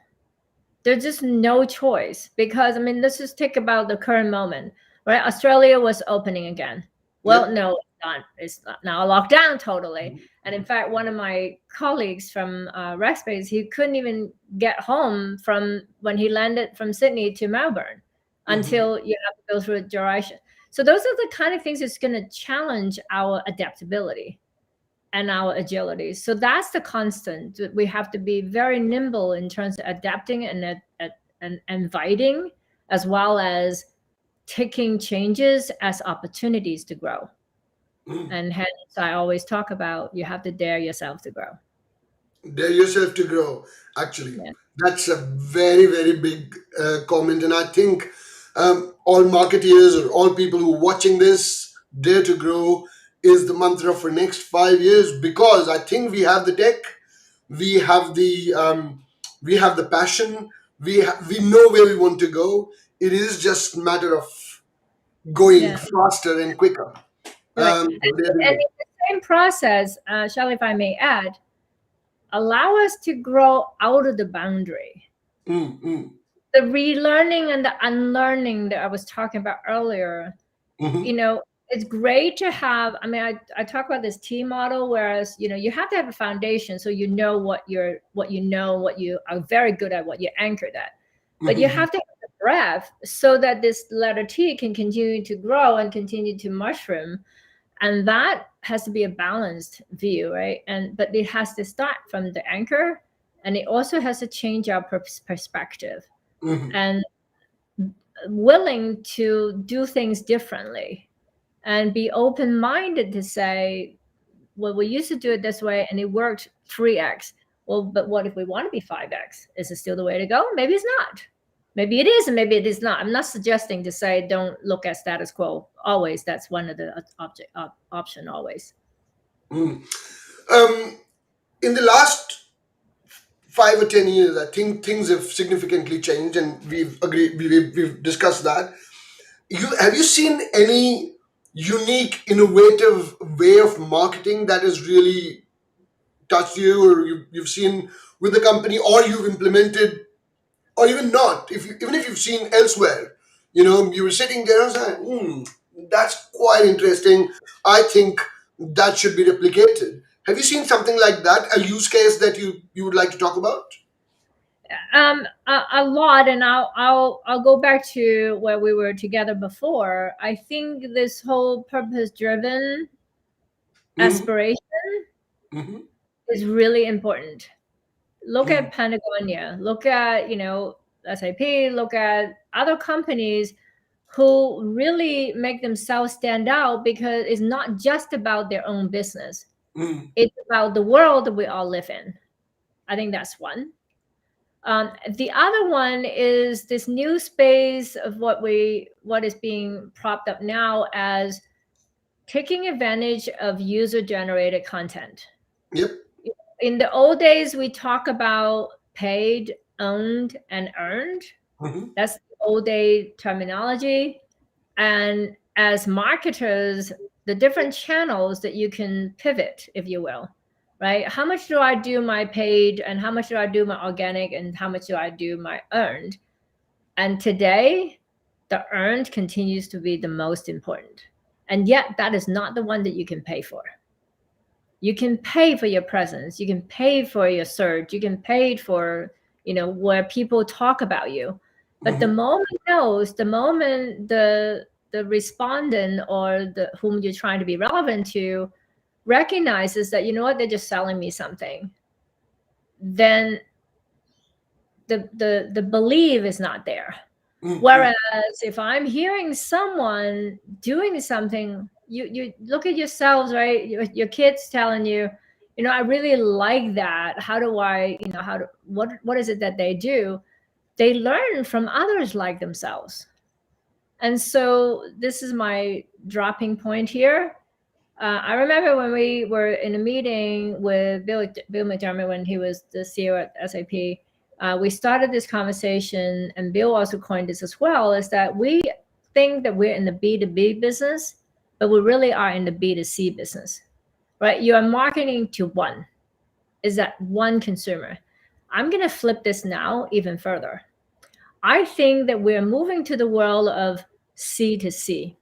There's just no choice because, let's just think about the current moment, right? Australia was opening again. Well, Yep. no, it's not. It's now locked down totally. And in fact, one of my colleagues from Rackspace, he couldn't even get home from when he landed from Sydney to Melbourne until you have to go through a duration. So those are the kind of things that's going to challenge our adaptability and our agility. So that's the constant. We have to be very nimble in terms of adapting and inviting, as well as taking changes as opportunities to grow. And hence, I always talk about you have to dare yourself to grow. Dare yourself to grow. Actually, Yeah. that's a very, very big comment, and I think all marketeers or all people who are watching this, dare to grow is the mantra for next 5 years, because I think we have the tech, we have the passion, we know where we want to go. It is just a matter of going Yeah. faster and quicker. Right. So there we And go. in the same process, Shaily, if I may add, allow us to grow out of the boundary. Mm, mm, The relearning and the unlearning that I was talking about earlier, mhm, it's great to have. I talk about this T model, whereas you have to have a foundation so you know what you know, what you are very good at, what you're anchored at. But you mhm, have to have the breadth so that this letter T can continue to grow and continue to mushroom. And that has to be a balanced view, right? But it has to start from the anchor, and it also has to change our perspective mhm. and willing to do things differently and be open-minded to say, well, we used to do it this way and it worked 3x. Well, but what if we want to be 5x? Is it still the way to go? Maybe it's not. Maybe it is, and maybe it is not. I'm not suggesting to say don't look at status quo always. That's one of the option always. Mm. Um, in the last 5 or 10 years, I think things have significantly changed, and we've agreed. We've discussed that. Have you seen any unique, innovative way of marketing that has really touched you, or you've seen with the company, or you've implemented, or even not? Even if you've seen elsewhere, You were sitting there and was like, that's quite interesting. I think that should be replicated. Have you seen something like that? A use case that you would like to talk about? A lot, and I'll go back to where we were together before. I think this whole purpose driven Mm-hmm. aspiration Mm-hmm. is really important. Look Mm-hmm. at Patagonia, look at, SAP, look at other companies who really make themselves stand out, because it's not just about their own business. Mm-hmm. It's about the world that we all live in. I think that's one. The other one is this new space of what is being propped up now as taking advantage of user generated content. Yep. In the old days, we talk about paid, owned, and earned. Mm-hmm. That's the old day terminology. And as marketers, the different channels that you can pivot, if you will, right? How much do I do my paid, and how much do I do my organic, and how much do I do my earned? And today, the earned continues to be the most important. And yet, that is not the one that you can pay for. You can pay for your presence, you can pay for your search, you can pay for, where people talk about you. But the Mm-hmm. moment the moment the respondent, or the whom you're trying to be relevant to, recognizes that, they're just selling me something, then the belief is not there. Mm-hmm. Whereas if I'm hearing someone doing something, you look at yourselves, right? Your kids telling you, I really like that. How do I, what is it that they do? They learn from others like themselves. And so this is my dropping point here. I remember when we were in a meeting with Bill McDermott when he was the CEO at SAP. We started this conversation, and Bill also coined this as well, is that we think that we're in the B2B business, but we really are in the B2C business, right? You are marketing to one, is that one consumer. I'm going to flip this now even further. I think that we're moving to the world of C to C.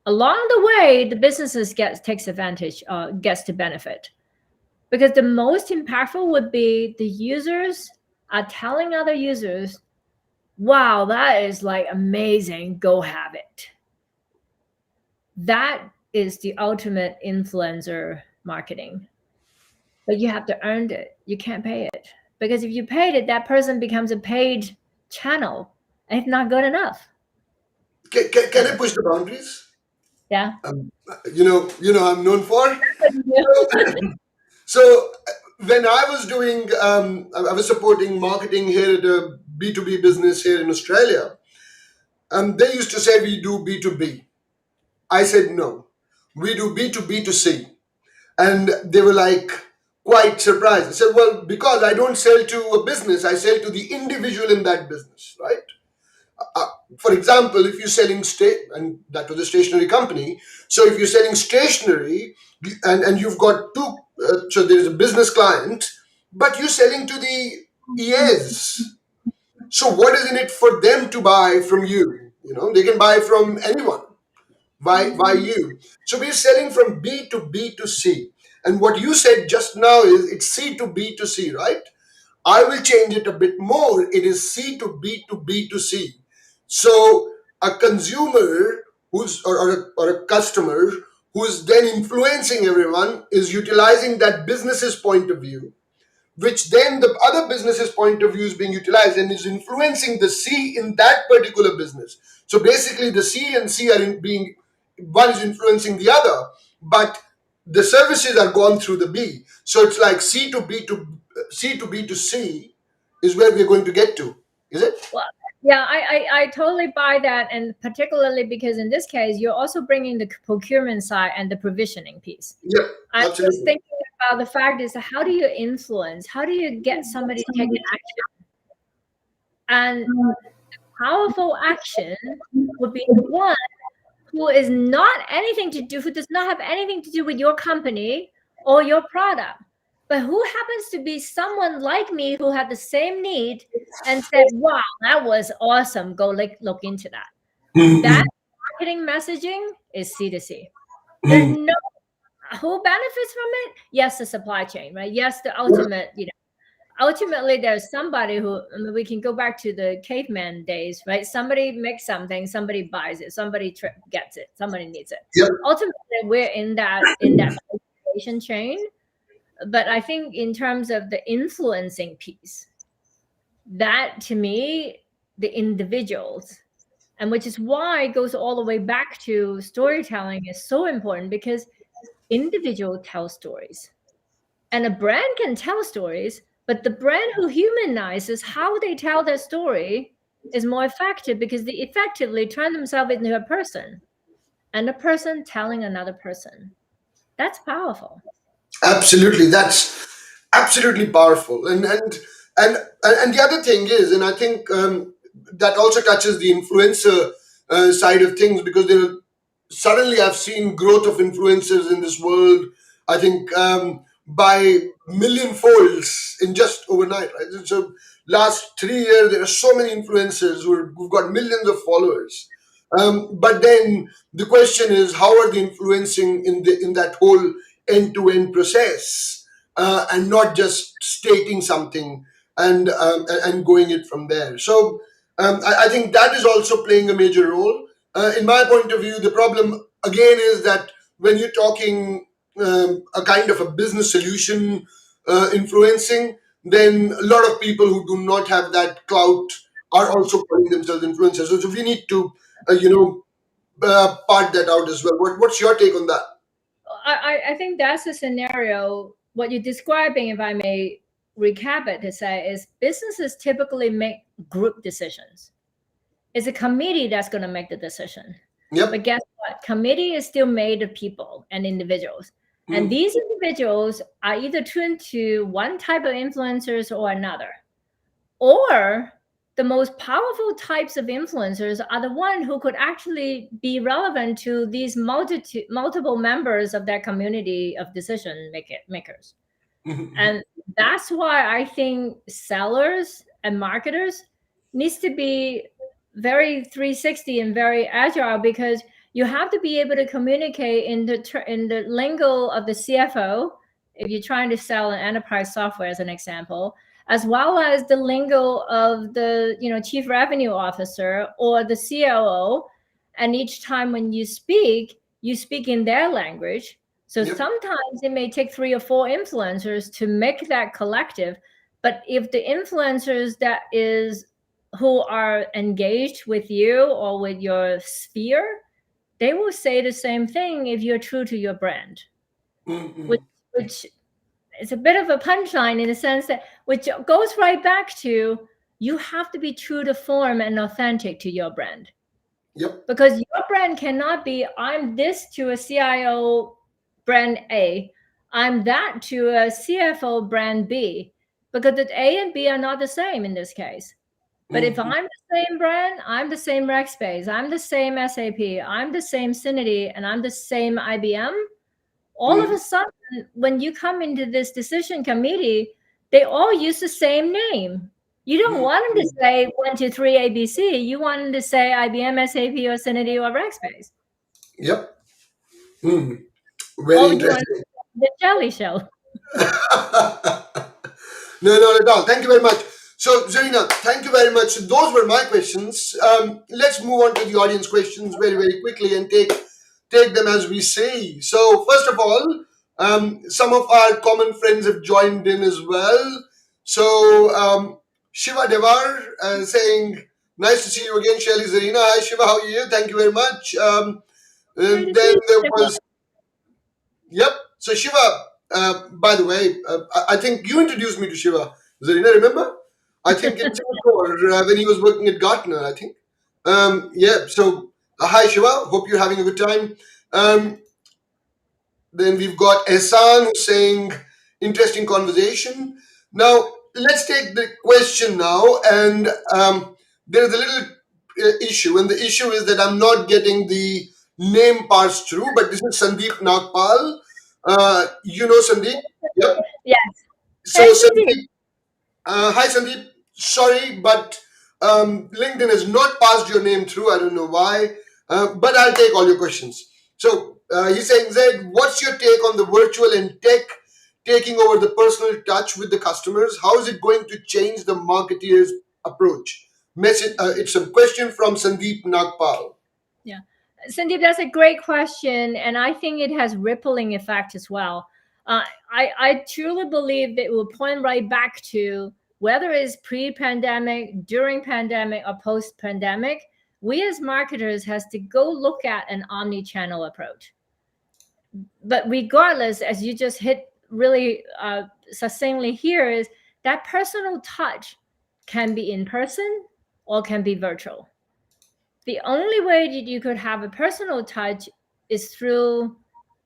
Along the way, the businesses takes advantage, gets to benefit, because the most impactful would be the users are telling other users, wow, that is like amazing, go have it. That is the ultimate influencer marketing. But you have to earn it, you can't pay it, because if you paid it, that person becomes a paid channel, and it's not good enough. Can I push the boundaries? Yeah. Um, I'm known for. So when I was doing, I was supporting marketing here at a B2B business here in Australia. They used to say we do B2B. I said no, we do B2B to C, and they were like quite surprised. I said, well, because I don't sell to a business, I sell to the individual in that business, right? uh, for example, if you're selling and that was a stationery company. So if you're selling stationery, and you've got two, so there is a business client, but you're selling to the EAs. So what is in it for them to buy from you? They can buy from anyone. Why you? So we're selling from B to B to C. And what you said just now is it's C to B to C, right? I will change it a bit more. It is C to B to B to C. So a consumer or a customer who's then influencing everyone is utilizing that business's point of view, which then the other business's point of view is being utilized and is influencing the C in that particular business. So basically, the C and C are being, one is influencing the other, but the services are gone through the B. So it's like C to B to C is where we're going to get to, is it? Well, yeah, I totally buy that. And particularly because in this case, you're also bringing the procurement side and the provisioning piece. Yep, I'm just absolutely. thinking about the fact is, how do you influence? How do you get somebody to take an action? And powerful action would be the one who is not anything to do, who does not have anything to do with your company or your product, but who happens to be someone like me who had the same need and said, wow, that was awesome. Go look into that. That marketing messaging is C2C. There's no who benefits from it? Yes, the supply chain, right? Yes, the ultimate, ultimately there's somebody who, I mean, we can go back to the caveman days, right? Somebody makes something, somebody buys it, somebody gets it, somebody needs it. Yep. Ultimately, we're in that communication chain. But I think in terms of the influencing piece, that to me, the individuals, and which is why it goes all the way back to storytelling is so important, because individual tell stories. And a brand can tell stories, but the brand who humanizes how they tell their story is more effective, because they effectively turn themselves into a person, and a person telling another person. That's powerful. Absolutely, that's absolutely powerful. And the other thing is, and I think that also touches the influencer side of things, because suddenly I've seen growth of influencers in this world. I think by million folds in just overnight. Right? So last 3 years, there are so many influencers who've got millions of followers. But then the question is, how are they influencing in that whole end-to-end process, and not just stating something and going it from there. So I think that is also playing a major role. In my point of view, the problem again is that when you're talking a kind of a business solution influencing, then a lot of people who do not have that clout are also calling themselves influencers. So we need to, part that out as well. What's your take on that? I think that's the scenario. What you're describing, if I may recap it to say, is businesses typically make group decisions. It's a committee that's going to make the decision. Yep. But guess what? Committee is still made of people and individuals. And Mm, these individuals are either tuned to one type of influencers or another. Or the most powerful types of influencers are the one who could actually be relevant to these multiple members of that community of decision makers. mhm, And that's why I think sellers and marketers needs to be very 360 and very agile, because you have to be able to communicate in the lingo of the CFO if you're trying to sell an enterprise software as an example, as well as the lingo of the chief revenue officer or the COO. And each time when you speak in their language. So yep. sometimes it may take 3 or 4 influencers to make that collective. But if the influencers who are engaged with you or with your sphere, they will say the same thing if you're true to your brand, which Mhm. which is a bit of a punchline in the sense that, which goes right back to, you have to be true to form and authentic to your brand. Yep. Because your brand cannot be, I'm this to a CIO brand A, I'm that to a CFO brand B, because the A and B are not the same in this case. But if Mhm. I'm the same brand, I'm the same Rackspace, I'm the same SAP, I'm the same Cinity, and I'm the same IBM, all of Mhm. a sudden, when you come into this decision committee, they all use the same name. You don't Mhm. want them to say 1, 2, 3 ABC. You want them to say IBM, SAP, or Cinity, or Rackspace. Yep. Mhm. Very Oh, you want interesting. the jelly shell. No, not at all. Thank you very much. So, Zarina, thank you very much. So those were my questions. Let's move on to the audience questions very, very quickly and take them as we say. So, first of all, some of our common friends have joined in as well. So, Shiva Devar saying, "Nice to see you again, Shaily Zarina." Hi, Shiva. How are you? Thank you very much. Great And to then see there you. was Yep. So Shiva, by the way, I think you introduced me to Shiva. Zarina, remember? I think in Singapore when he was working at Gartner. I think. Yeah. So hi Shiva. Hope you're having a good time. Um, then we've got Ehsan who's saying interesting conversation. Now let's take the question now, and there is a little issue, and the issue is that I'm not getting the name parsed through. But this is Sandeep Nagpal. You know Sandeep? Yep. Yes. So Hey, Sandeep. Sandeep, hi Sandeep. Sorry, but LinkedIn has not passed your name through. I don't know why, but I'll take all your questions. So he's saying, Zed, what's your take on the virtual and tech taking over the personal touch with the customers? How is it going to change the marketeers' approach? Message. It's a question from Sandeep Nagpal. Yeah. Sandeep, that's a great question. And I think it has rippling effect as well. I truly believe that it will point right back to whether it's pre-pandemic, during pandemic, or post-pandemic, we as marketers has to go look at an omni-channel approach. But regardless, as you just hit really succinctly here, is that personal touch can be in person or can be virtual. The only way that you could have a personal touch is through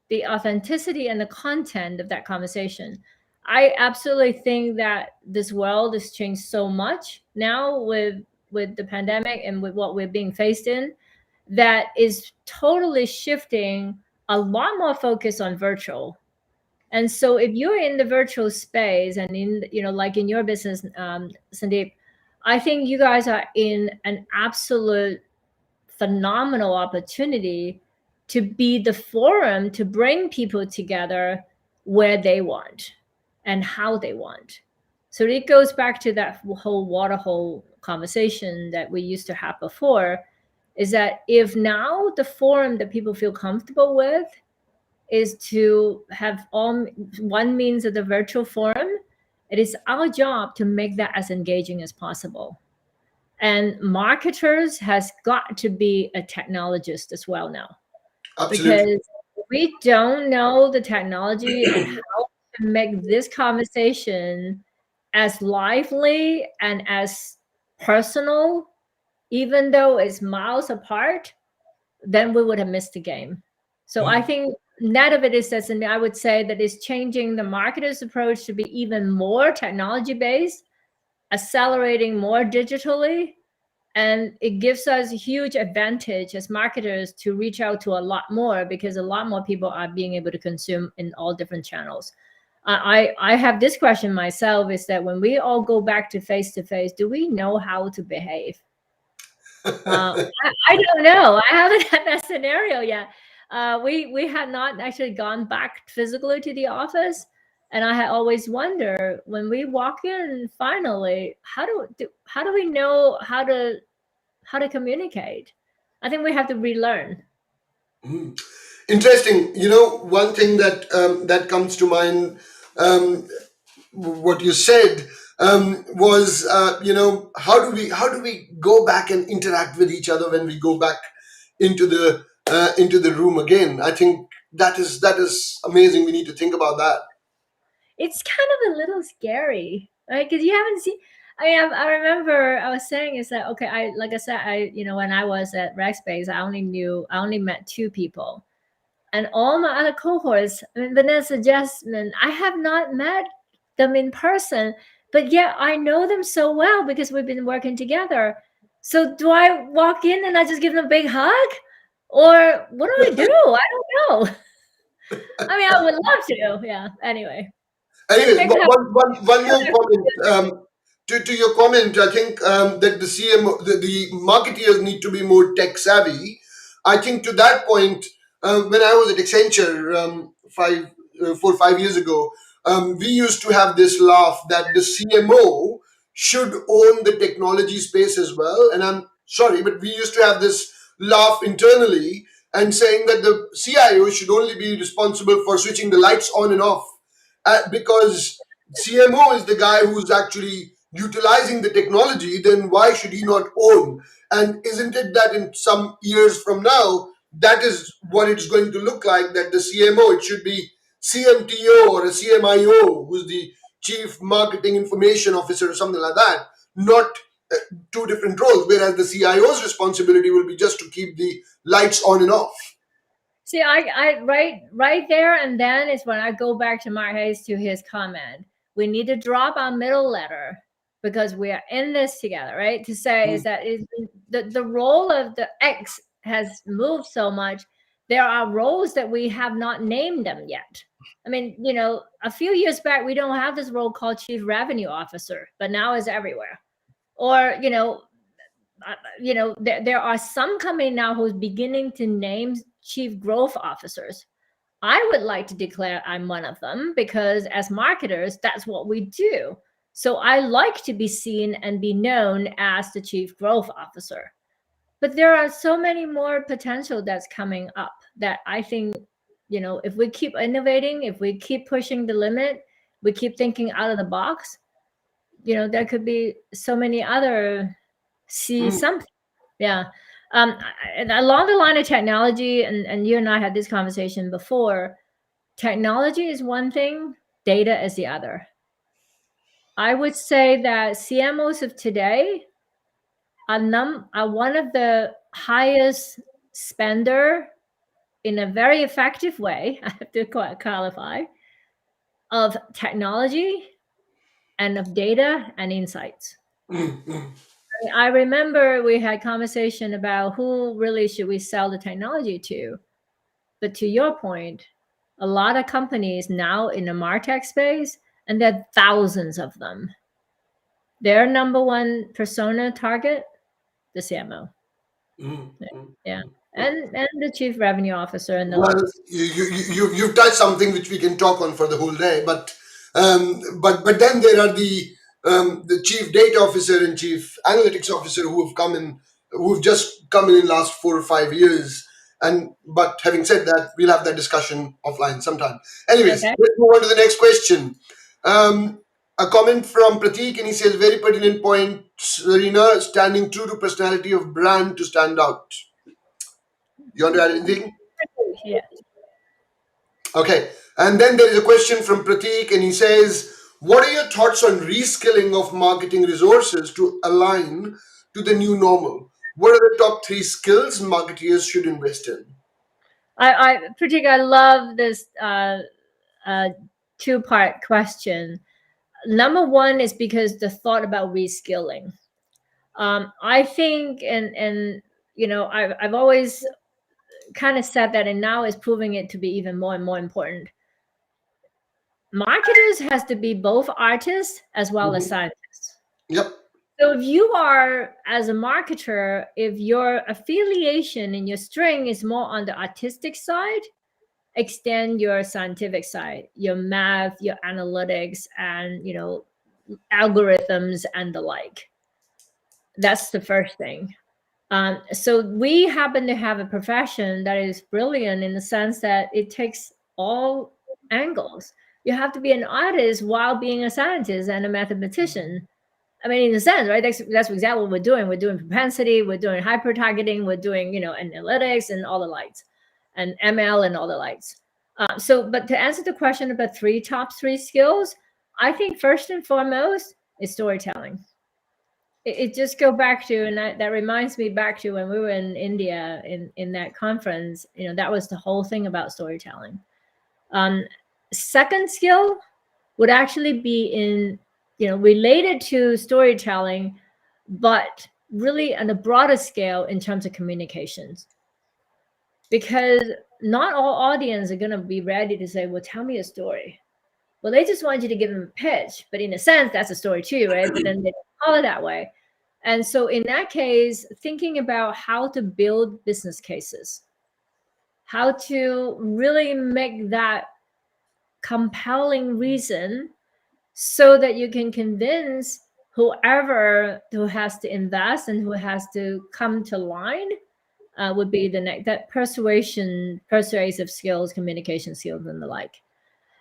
the authenticity and the content of that conversation. I absolutely think that this world has changed so much now with the pandemic and with what we're being faced in, that is totally shifting a lot more focus on virtual. And so if you're in the virtual space and in, like in your business, Sandeep, I think you guys are in an absolute phenomenal opportunity to be the forum to bring people together where they want and how they want. So it goes back to that whole water hole conversation that we used to have before, is that if now the forum that people feel comfortable with is to have all one means of the virtual forum, it is our job to make that as engaging as possible. And marketers has got to be a technologist as well now, Absolutely. because we don't know the technology and how to make this conversation as lively and as personal, even though it's miles apart, then we would have missed the game. So I think net of it is this, and I would say that it's changing the marketer's approach to be even more technology based, accelerating more digitally, and it gives us a huge advantage as marketers to reach out to a lot more, because a lot more people are being able to consume in all different channels. I have this question myself, is that when we all go back to face, do we know how to behave? I don't know. I haven't had that scenario yet. We had not actually gone back physically to the office, and I had always wondered, when we walk in finally, how do we know how to communicate? I think we have to relearn. Mm. Interesting. One thing that comes to mind, um, what you said, was, how do we go back and interact with each other when we go back into the room again? I think that is amazing. We need to think about that. It's kind of a little scary, right? Because you haven't seen. I remember I was saying is that, okay, I like I said, when I was at Rackspace, I only met two people, and all my other cohorts, I mean, Vanessa, Jasmine, I have not met them in person, but yet I know them so well because we've been working together. So do I walk in and I just give them a big hug, or what do I do? I don't know. I mean, I would love to. Yeah. Anyway, Anyways, thanks for having one more comment. me. To your comment, I think that the marketeers need to be more tech savvy. I think to that point, when I was at Accenture 4 or 5 years ago, we used to have this laugh that the CMO should own the technology space as well. And I'm sorry, but we used to have this laugh internally and saying that the CIO should only be responsible for switching the lights on and off, because CMO is the guy who's actually utilizing the technology. Then why should he not own? And isn't it that in some years from now, that is what it's going to look like? That the CMO, it should be CMTO or a CMIO, who's the Chief Marketing Information Officer or something like that, not two different roles. Whereas the CIO's responsibility will be just to keep the lights on and off. See, right there, and then is when I go back to Mark Hayes to his comment. We need to drop our middle letter because we are in this together, right? To say is that is the role of the X has moved so much there are roles that we have not named them yet. I mean, a few years back, we don't have this role called Chief Revenue Officer, but now it's everywhere. Or, there are some company now who's beginning to name Chief Growth Officers. I would like to declare I'm one of them because as marketers, that's what we do. So I like to be seen and be known as the Chief Growth Officer. But there are so many more potential that's coming up that I think, if we keep innovating, if we keep pushing the limit, we keep thinking out of the box, there could be so many other see something. Yeah. And along the line of technology, and you and I had this conversation before, technology is one thing, data is the other. I would say that CMOs of today are one of the highest spender in a very effective way, I have to qualify, of technology and of data and insights. I remember we had conversation about who really should we sell the technology to. But to your point, a lot of companies now in the MarTech space, and there are thousands of them, their number one persona target, the CMO. Yeah. And the chief revenue officer and the Well, like. you've touched something which we can talk on for the whole day, but then there are the chief data officer and chief analytics officer who've just come in last 4 or 5 years. But having said that, we'll have that discussion offline sometime. Anyways, Okay. let's move on to the next question. A comment from Pratik, and he says, very pertinent point, Zarina, standing true to personality of brand to stand out. You want to add anything? Yeah. Okay. And then there is a question from Pratik, and he says, what are your thoughts on reskilling of marketing resources to align to the new normal? What are the top 3 skills marketeers should invest in? I love this two-part question. Number one is because the thought about reskilling. I think, and I've always kind of said that, and now it's proving it to be even more and more important. Marketers has to be both artists as well as scientists. Yep. So if you are, as a marketer, if your affiliation and your string is more on the artistic side, extend your scientific side, your math, your analytics, and algorithms and the like. That's the first thing. So we happen to have a profession that is brilliant in the sense that it takes all angles. You have to be an artist while being a scientist and a mathematician. I mean, in a sense, right? That's exactly what we're doing. We're doing propensity, we're doing hyper targeting, we're doing analytics and all the lights, and ML and all the lights. But to answer the question about top three skills, I think first and foremost is storytelling. It just go back to, and that reminds me back to when we were in India in that conference. That was the whole thing about storytelling. Second skill would actually be in related to storytelling, but really on a broader scale in terms of communications. Because not all audience are going to be ready to say, well, tell me a story. Well, they just want you to give them a pitch, but in a sense, that's a story too, right? But then they don't call it that way. And so in that case, thinking about how to build business cases, how to really make that compelling reason so that you can convince whoever who has to invest and who has to come to line would be the next, that persuasive skills, communication skills, and the like.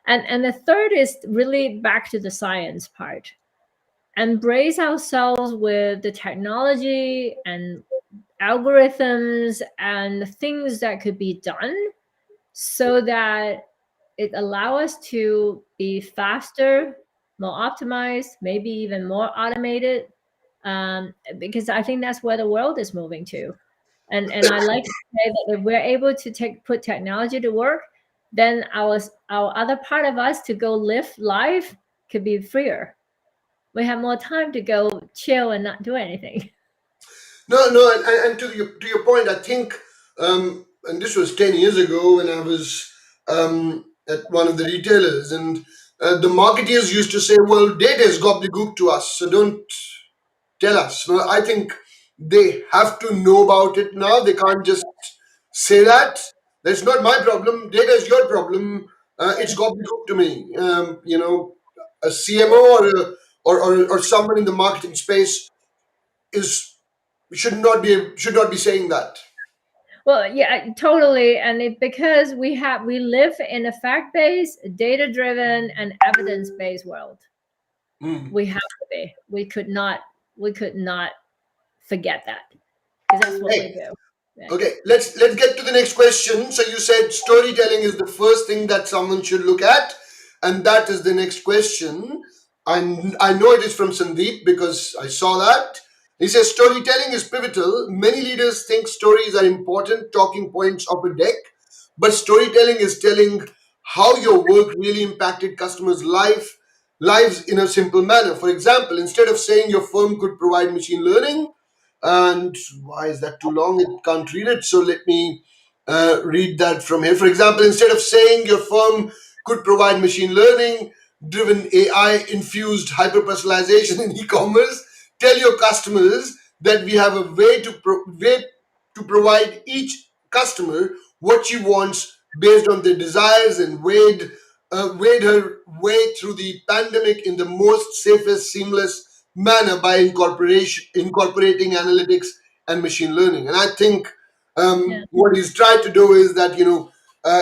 And the third is really back to the science part. Embrace ourselves with the technology and algorithms and things that could be done so that it allow us to be faster, more optimized, maybe even more automated, because I think that's where the world is moving to. And I like to say that if we're able to put technology to work, then our other part of us to go live life could be freer. We have more time to go chill and not do anything. No, and to your point, I think and this was 10 years ago when I was at one of the retailers, and the marketeers used to say, well, data is gobbledygook to us, so don't tell us. No, I think they have to know about it now. They can't just say that. That's not my problem. Data is your problem. It's gobbledygook to me. A CMO or someone in the marketing space is should not be saying that. Well, yeah, totally. And because we live in a fact-based, data-driven, and evidence-based world. Mm. We have to be. We could not forget that, because that's what we Hey, do. Right. okay, let's get to the next question. So you said storytelling is the first thing that someone should look at, and that is the next question. I know it is from Sandeep because I saw that. He says storytelling is pivotal. Many leaders think stories are important talking points of a deck, but storytelling is telling how your work really impacted customers' lives in a simple manner. For example, instead of saying your firm could provide machine learning, and why is that too long? It can't read it. So let me read that from here. For example, instead of saying your firm could provide machine learning driven AI infused hyper personalization in e-commerce, tell your customers that we have a way to provide each customer what she wants based on their desires, and wade her way through the pandemic in the most safest, seamless manner by incorporating analytics and machine learning. And I think Yeah. what he's tried to do is that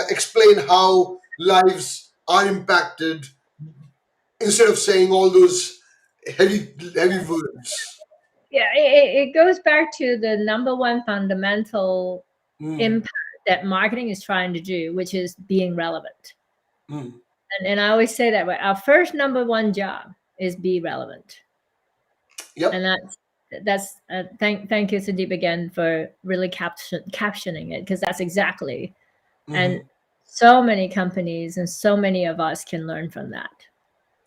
explain how lives are impacted instead of saying all those heavy words. Yeah, it goes back to the number one fundamental Mm, impact that marketing is trying to do, which is being relevant. mm. And I always say that our first number one job is be relevant. And Yep. that's thank you, Sandeep, again for really captioning it, because that's exactly. And Hmm. so many companies and so many of us can learn from that.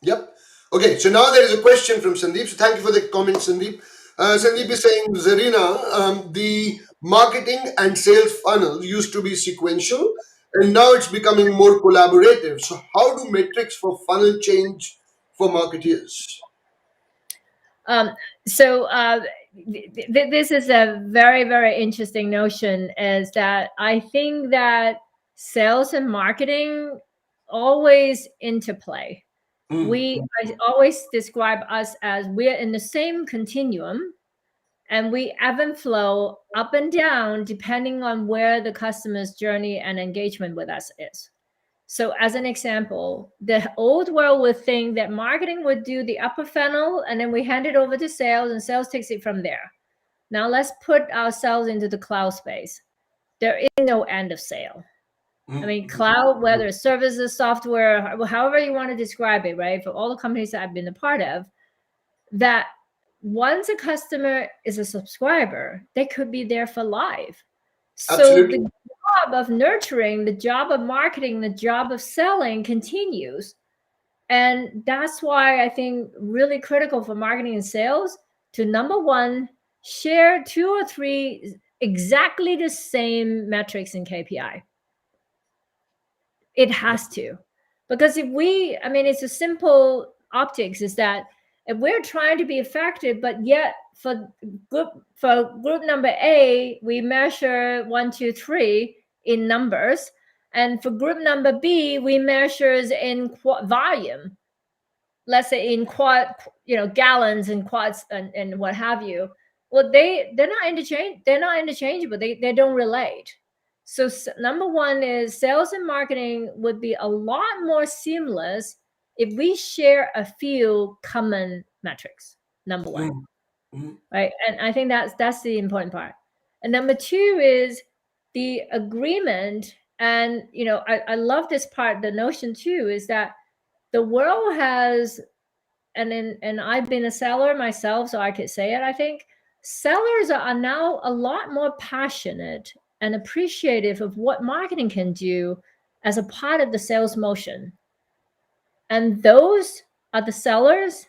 Yep. Okay, so now there is a question from Sandeep. So thank you for the comment, Sandeep. Sandeep is saying, Zarina, the marketing and sales funnel used to be sequential, and now it's becoming more collaborative. So how do metrics for funnel change for marketeers? Um, so this is a very, very interesting notion, is that I think that sales and marketing always interplay. Mm, I always describe us as we're in the same continuum, and we ebb and flow up and down depending on where the customer's journey and engagement with us is. So, as an example, the old world would think that marketing would do the upper funnel, and then we hand it over to sales and sales takes it from there. Now, let's put ourselves into the cloud space. There is no end of sale. I mm, mean, cloud, whether it's services, software, however you want to describe it, right? For all the companies that I've been a part of, that once a customer is a subscriber, they could be there for life. So the absolutely. job of nurturing, the job of marketing, the job of selling continues. And that's why I think really critical for marketing and sales to, number one, share two or three exactly the same metrics and KPI. It has to. Because I mean, it's a simple optics, is that if we're trying to be effective, but yet for group number A, we measure 1, 2, 3 in numbers. And for group number B, we measures in volume, let's say in gallons and quads and what have you. Well, they're not interchangeable. They don't relate. So number one is sales and marketing would be a lot more seamless if we share a few common metrics. Number one, Mm, mm, right? And I think that's the important part. And number two is the agreement. And I love this part. The notion too is that the world has, and I've been a seller myself, so I could say it. I think sellers are now a lot more passionate and appreciative of what marketing can do as a part of the sales motion. And those are the sellers,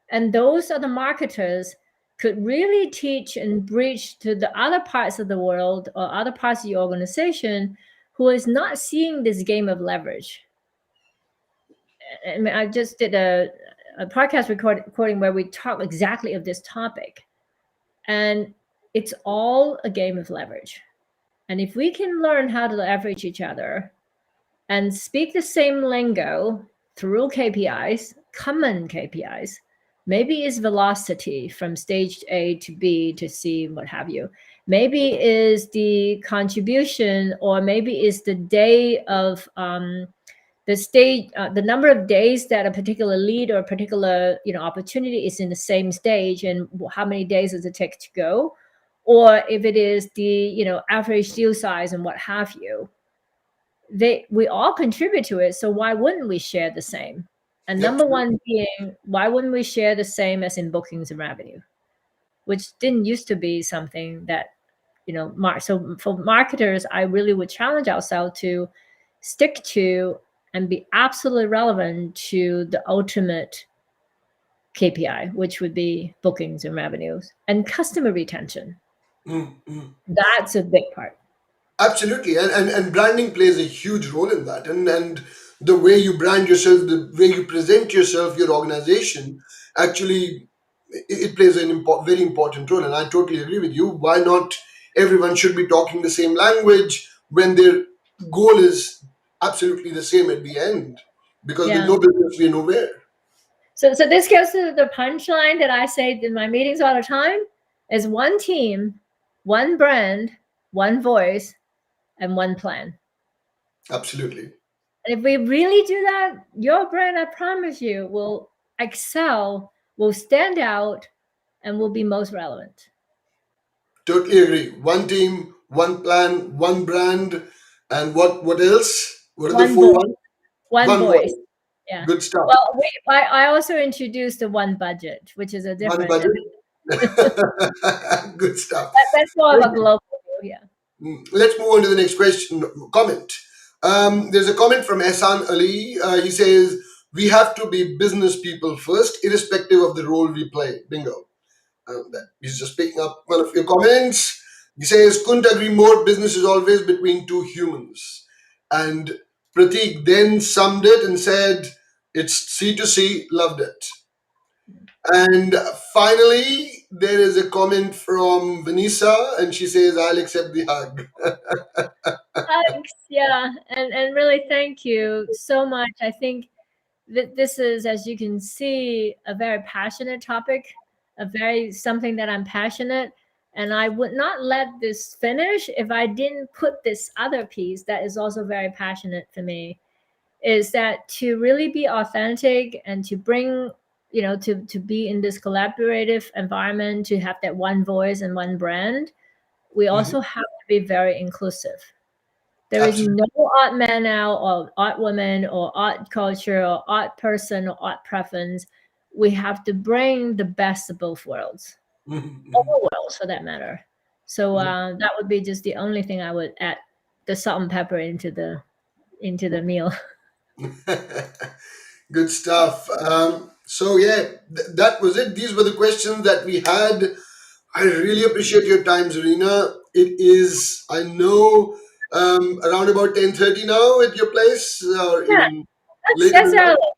and those are the marketers could really teach and bridge to the other parts of the world or other parts of your organization who is not seeing this game of leverage. I mean, I just did a podcast recording where we talk exactly of this topic, and it's all a game of leverage. And if we can learn how to leverage each other and speak the same lingo through KPIs, common KPIs, maybe it's velocity from stage A to B to C, what have you. Maybe is the contribution, or maybe is the day of the stage, the number of days that a particular lead or a particular opportunity is in the same stage, and how many days does it take to go, or if it is the average deal size and what have you. We all contribute to it, so why wouldn't we share the same? And Yep. number one being, why wouldn't we share the same as in bookings and revenue, which didn't used to be something that so for marketers, I really would challenge ourselves to stick to and be absolutely relevant to the ultimate KPI, which would be bookings and revenues and customer retention. Mm-hmm. That's a big part. Absolutely, and branding plays a huge role in that, and the way you brand yourself, the way you present yourself, your organization, actually, it plays an very important role. And I totally agree with you. Why not? Everyone should be talking the same language when their goal is absolutely the same at the end, because with Yeah. no business, we're nowhere. So this goes to the punchline that I say in my meetings all the time: is one team, one brand, one voice, and one plan. Absolutely. And if we really do that, your brand, I promise you, will excel, will stand out, and will be most relevant. Totally agree. One team, one plan, one brand, and what else? What are the One four voice. ones? One One voice. voice. Yeah. Good stuff. Well, I also introduced the one budget, which is a One different. budget. Good stuff. That's more of a global view. Yeah. Let's move on to the next question. Comment. There's a comment from Ehsan Ali. He says, "We have to be business people first, irrespective of the role we play." Bingo. He's just picking up one of your comments. He says, "Couldn't agree more. Business is always between two humans." And Pratik then summed it and said, "It's C to C. Loved it." And finally, there is a comment from Vanessa, and she says, "I'll accept the hug." Thanks. Yeah. And really, thank you so much. I think that this is, as you can see, a very passionate topic, something that I'm passionate. And I would not let this finish if I didn't put this other piece that is also very passionate for me, is that to really be authentic and to bring, to be in this collaborative environment, to have that one voice and one brand, we Mhm. also have to be very inclusive. There is Absolutely. no odd man out or odd woman or odd culture or odd person or odd preference. We have to bring the best of both worlds, Mhm, mhm. all worlds for that matter. So that would be just the only thing I would add, the salt and pepper into the meal. Good stuff. So yeah, that was it. These were the questions that we had. I really appreciate your time, Zarina. It is, I know, around about 10:30 now at your place, or Yeah, even that's later that's than that. early.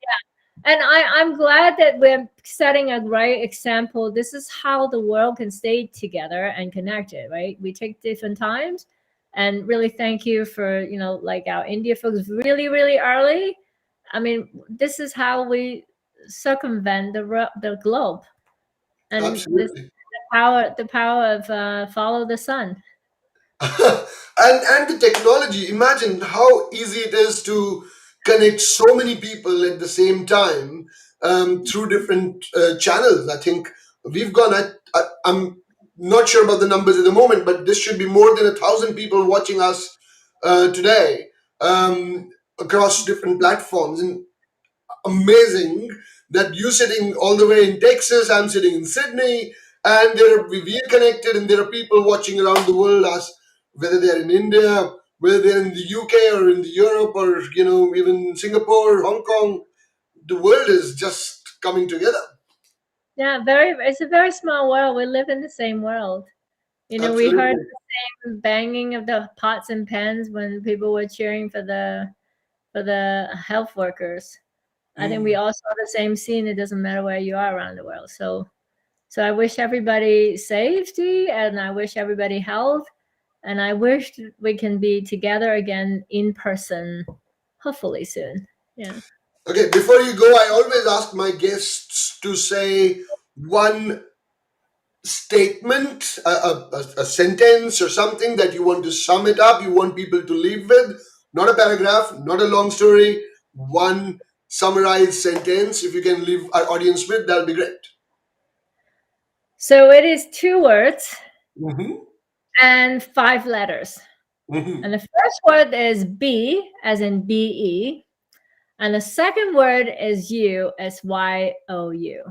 And I'm glad that we're setting a great example. This is how the world can stay together and connected, right? We take different times, and really thank you for like our India folks really really early. I mean, this is how we circumvent the globe, and this Absolutely. the power of follow the sun. And the technology, imagine how easy it is to connect so many people at the same time, through different channels. I think we've gone I'm not sure about the numbers at the moment, but this should be more than 1,000 people watching us today, across different platforms. And amazing that you sitting all the way in Texas, I'm sitting in Sydney, and we're connected, and there are people watching around the world, as whether they're in India, whether they're in the UK or in the Europe, or even Singapore, Hong Kong. The world is just coming together. Yeah, it's a very small world. We live in the same world. We heard Absolutely. the same banging of the pots and pans when people were cheering for the health workers. I think we Mm. all saw the same scene. It doesn't matter where you are around the world. So I wish everybody safety, and I wish everybody health, and I wish we can be together again in person, hopefully soon. Yeah. Okay, before you go, I always ask my guests to say one statement, a sentence or something that you want to sum it up, you want people to leave with. Not a paragraph, not a long story, one summarized sentence. If you can leave our audience with, that'll be great. So it is 2 words Mm-hmm. and 5 letters. Mm-hmm. And the first word is B, as in BE. And the second word is you, SYOU.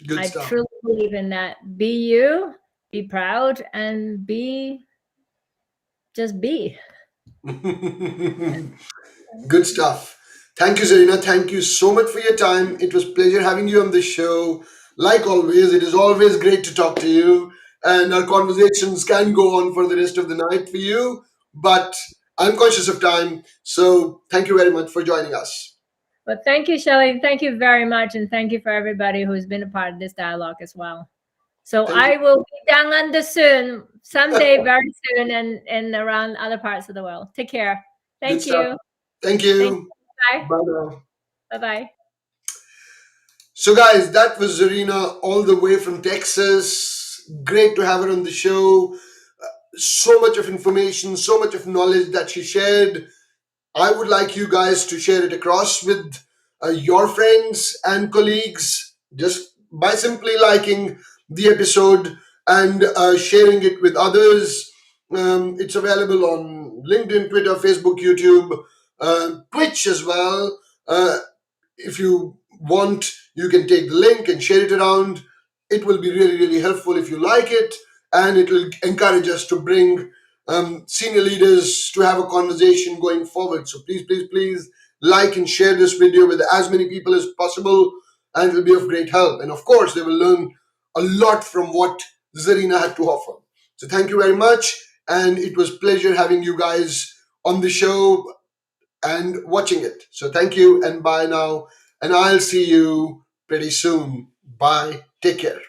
Good I stuff. truly believe in that. Be you, be proud, and just be. Good stuff. Thank you, Zarina. Thank you so much for your time. It was pleasure having you on the show. Like always, it is always great to talk to you, and our conversations can go on for the rest of the night for you. But I'm conscious of time, so thank you very much for joining us. But thank you, Shaily. Thank you very much. And thank you for everybody who's been a part of this dialogue as well. So Thank you. I will be down under soon, someday, very soon, and around other parts of the world. Take care. Good Thank stuff. you. Thank Thank you. you. Bye. Bye now. Bye bye. So, guys, that was Zarina all the way from Texas. Great to have her on the show. So much of information, so much of knowledge that she shared. I would like you guys to share it across with your friends and colleagues just by simply liking the episode and sharing it with others. It's available on LinkedIn, Twitter, Facebook, YouTube, Twitch as well. Uh, if you want, you can take the link and share it around. It will be really, really helpful if you like it, and it will encourage us to bring senior leaders to have a conversation going forward. So please, please, please like and share this video with as many people as possible, and it will be of great help. And of course, they will learn a lot from what Zarina had to offer. So thank you very much, and it was pleasure having you guys on the show and watching it. So thank you and bye now. And I'll see you pretty soon. Bye. Take care.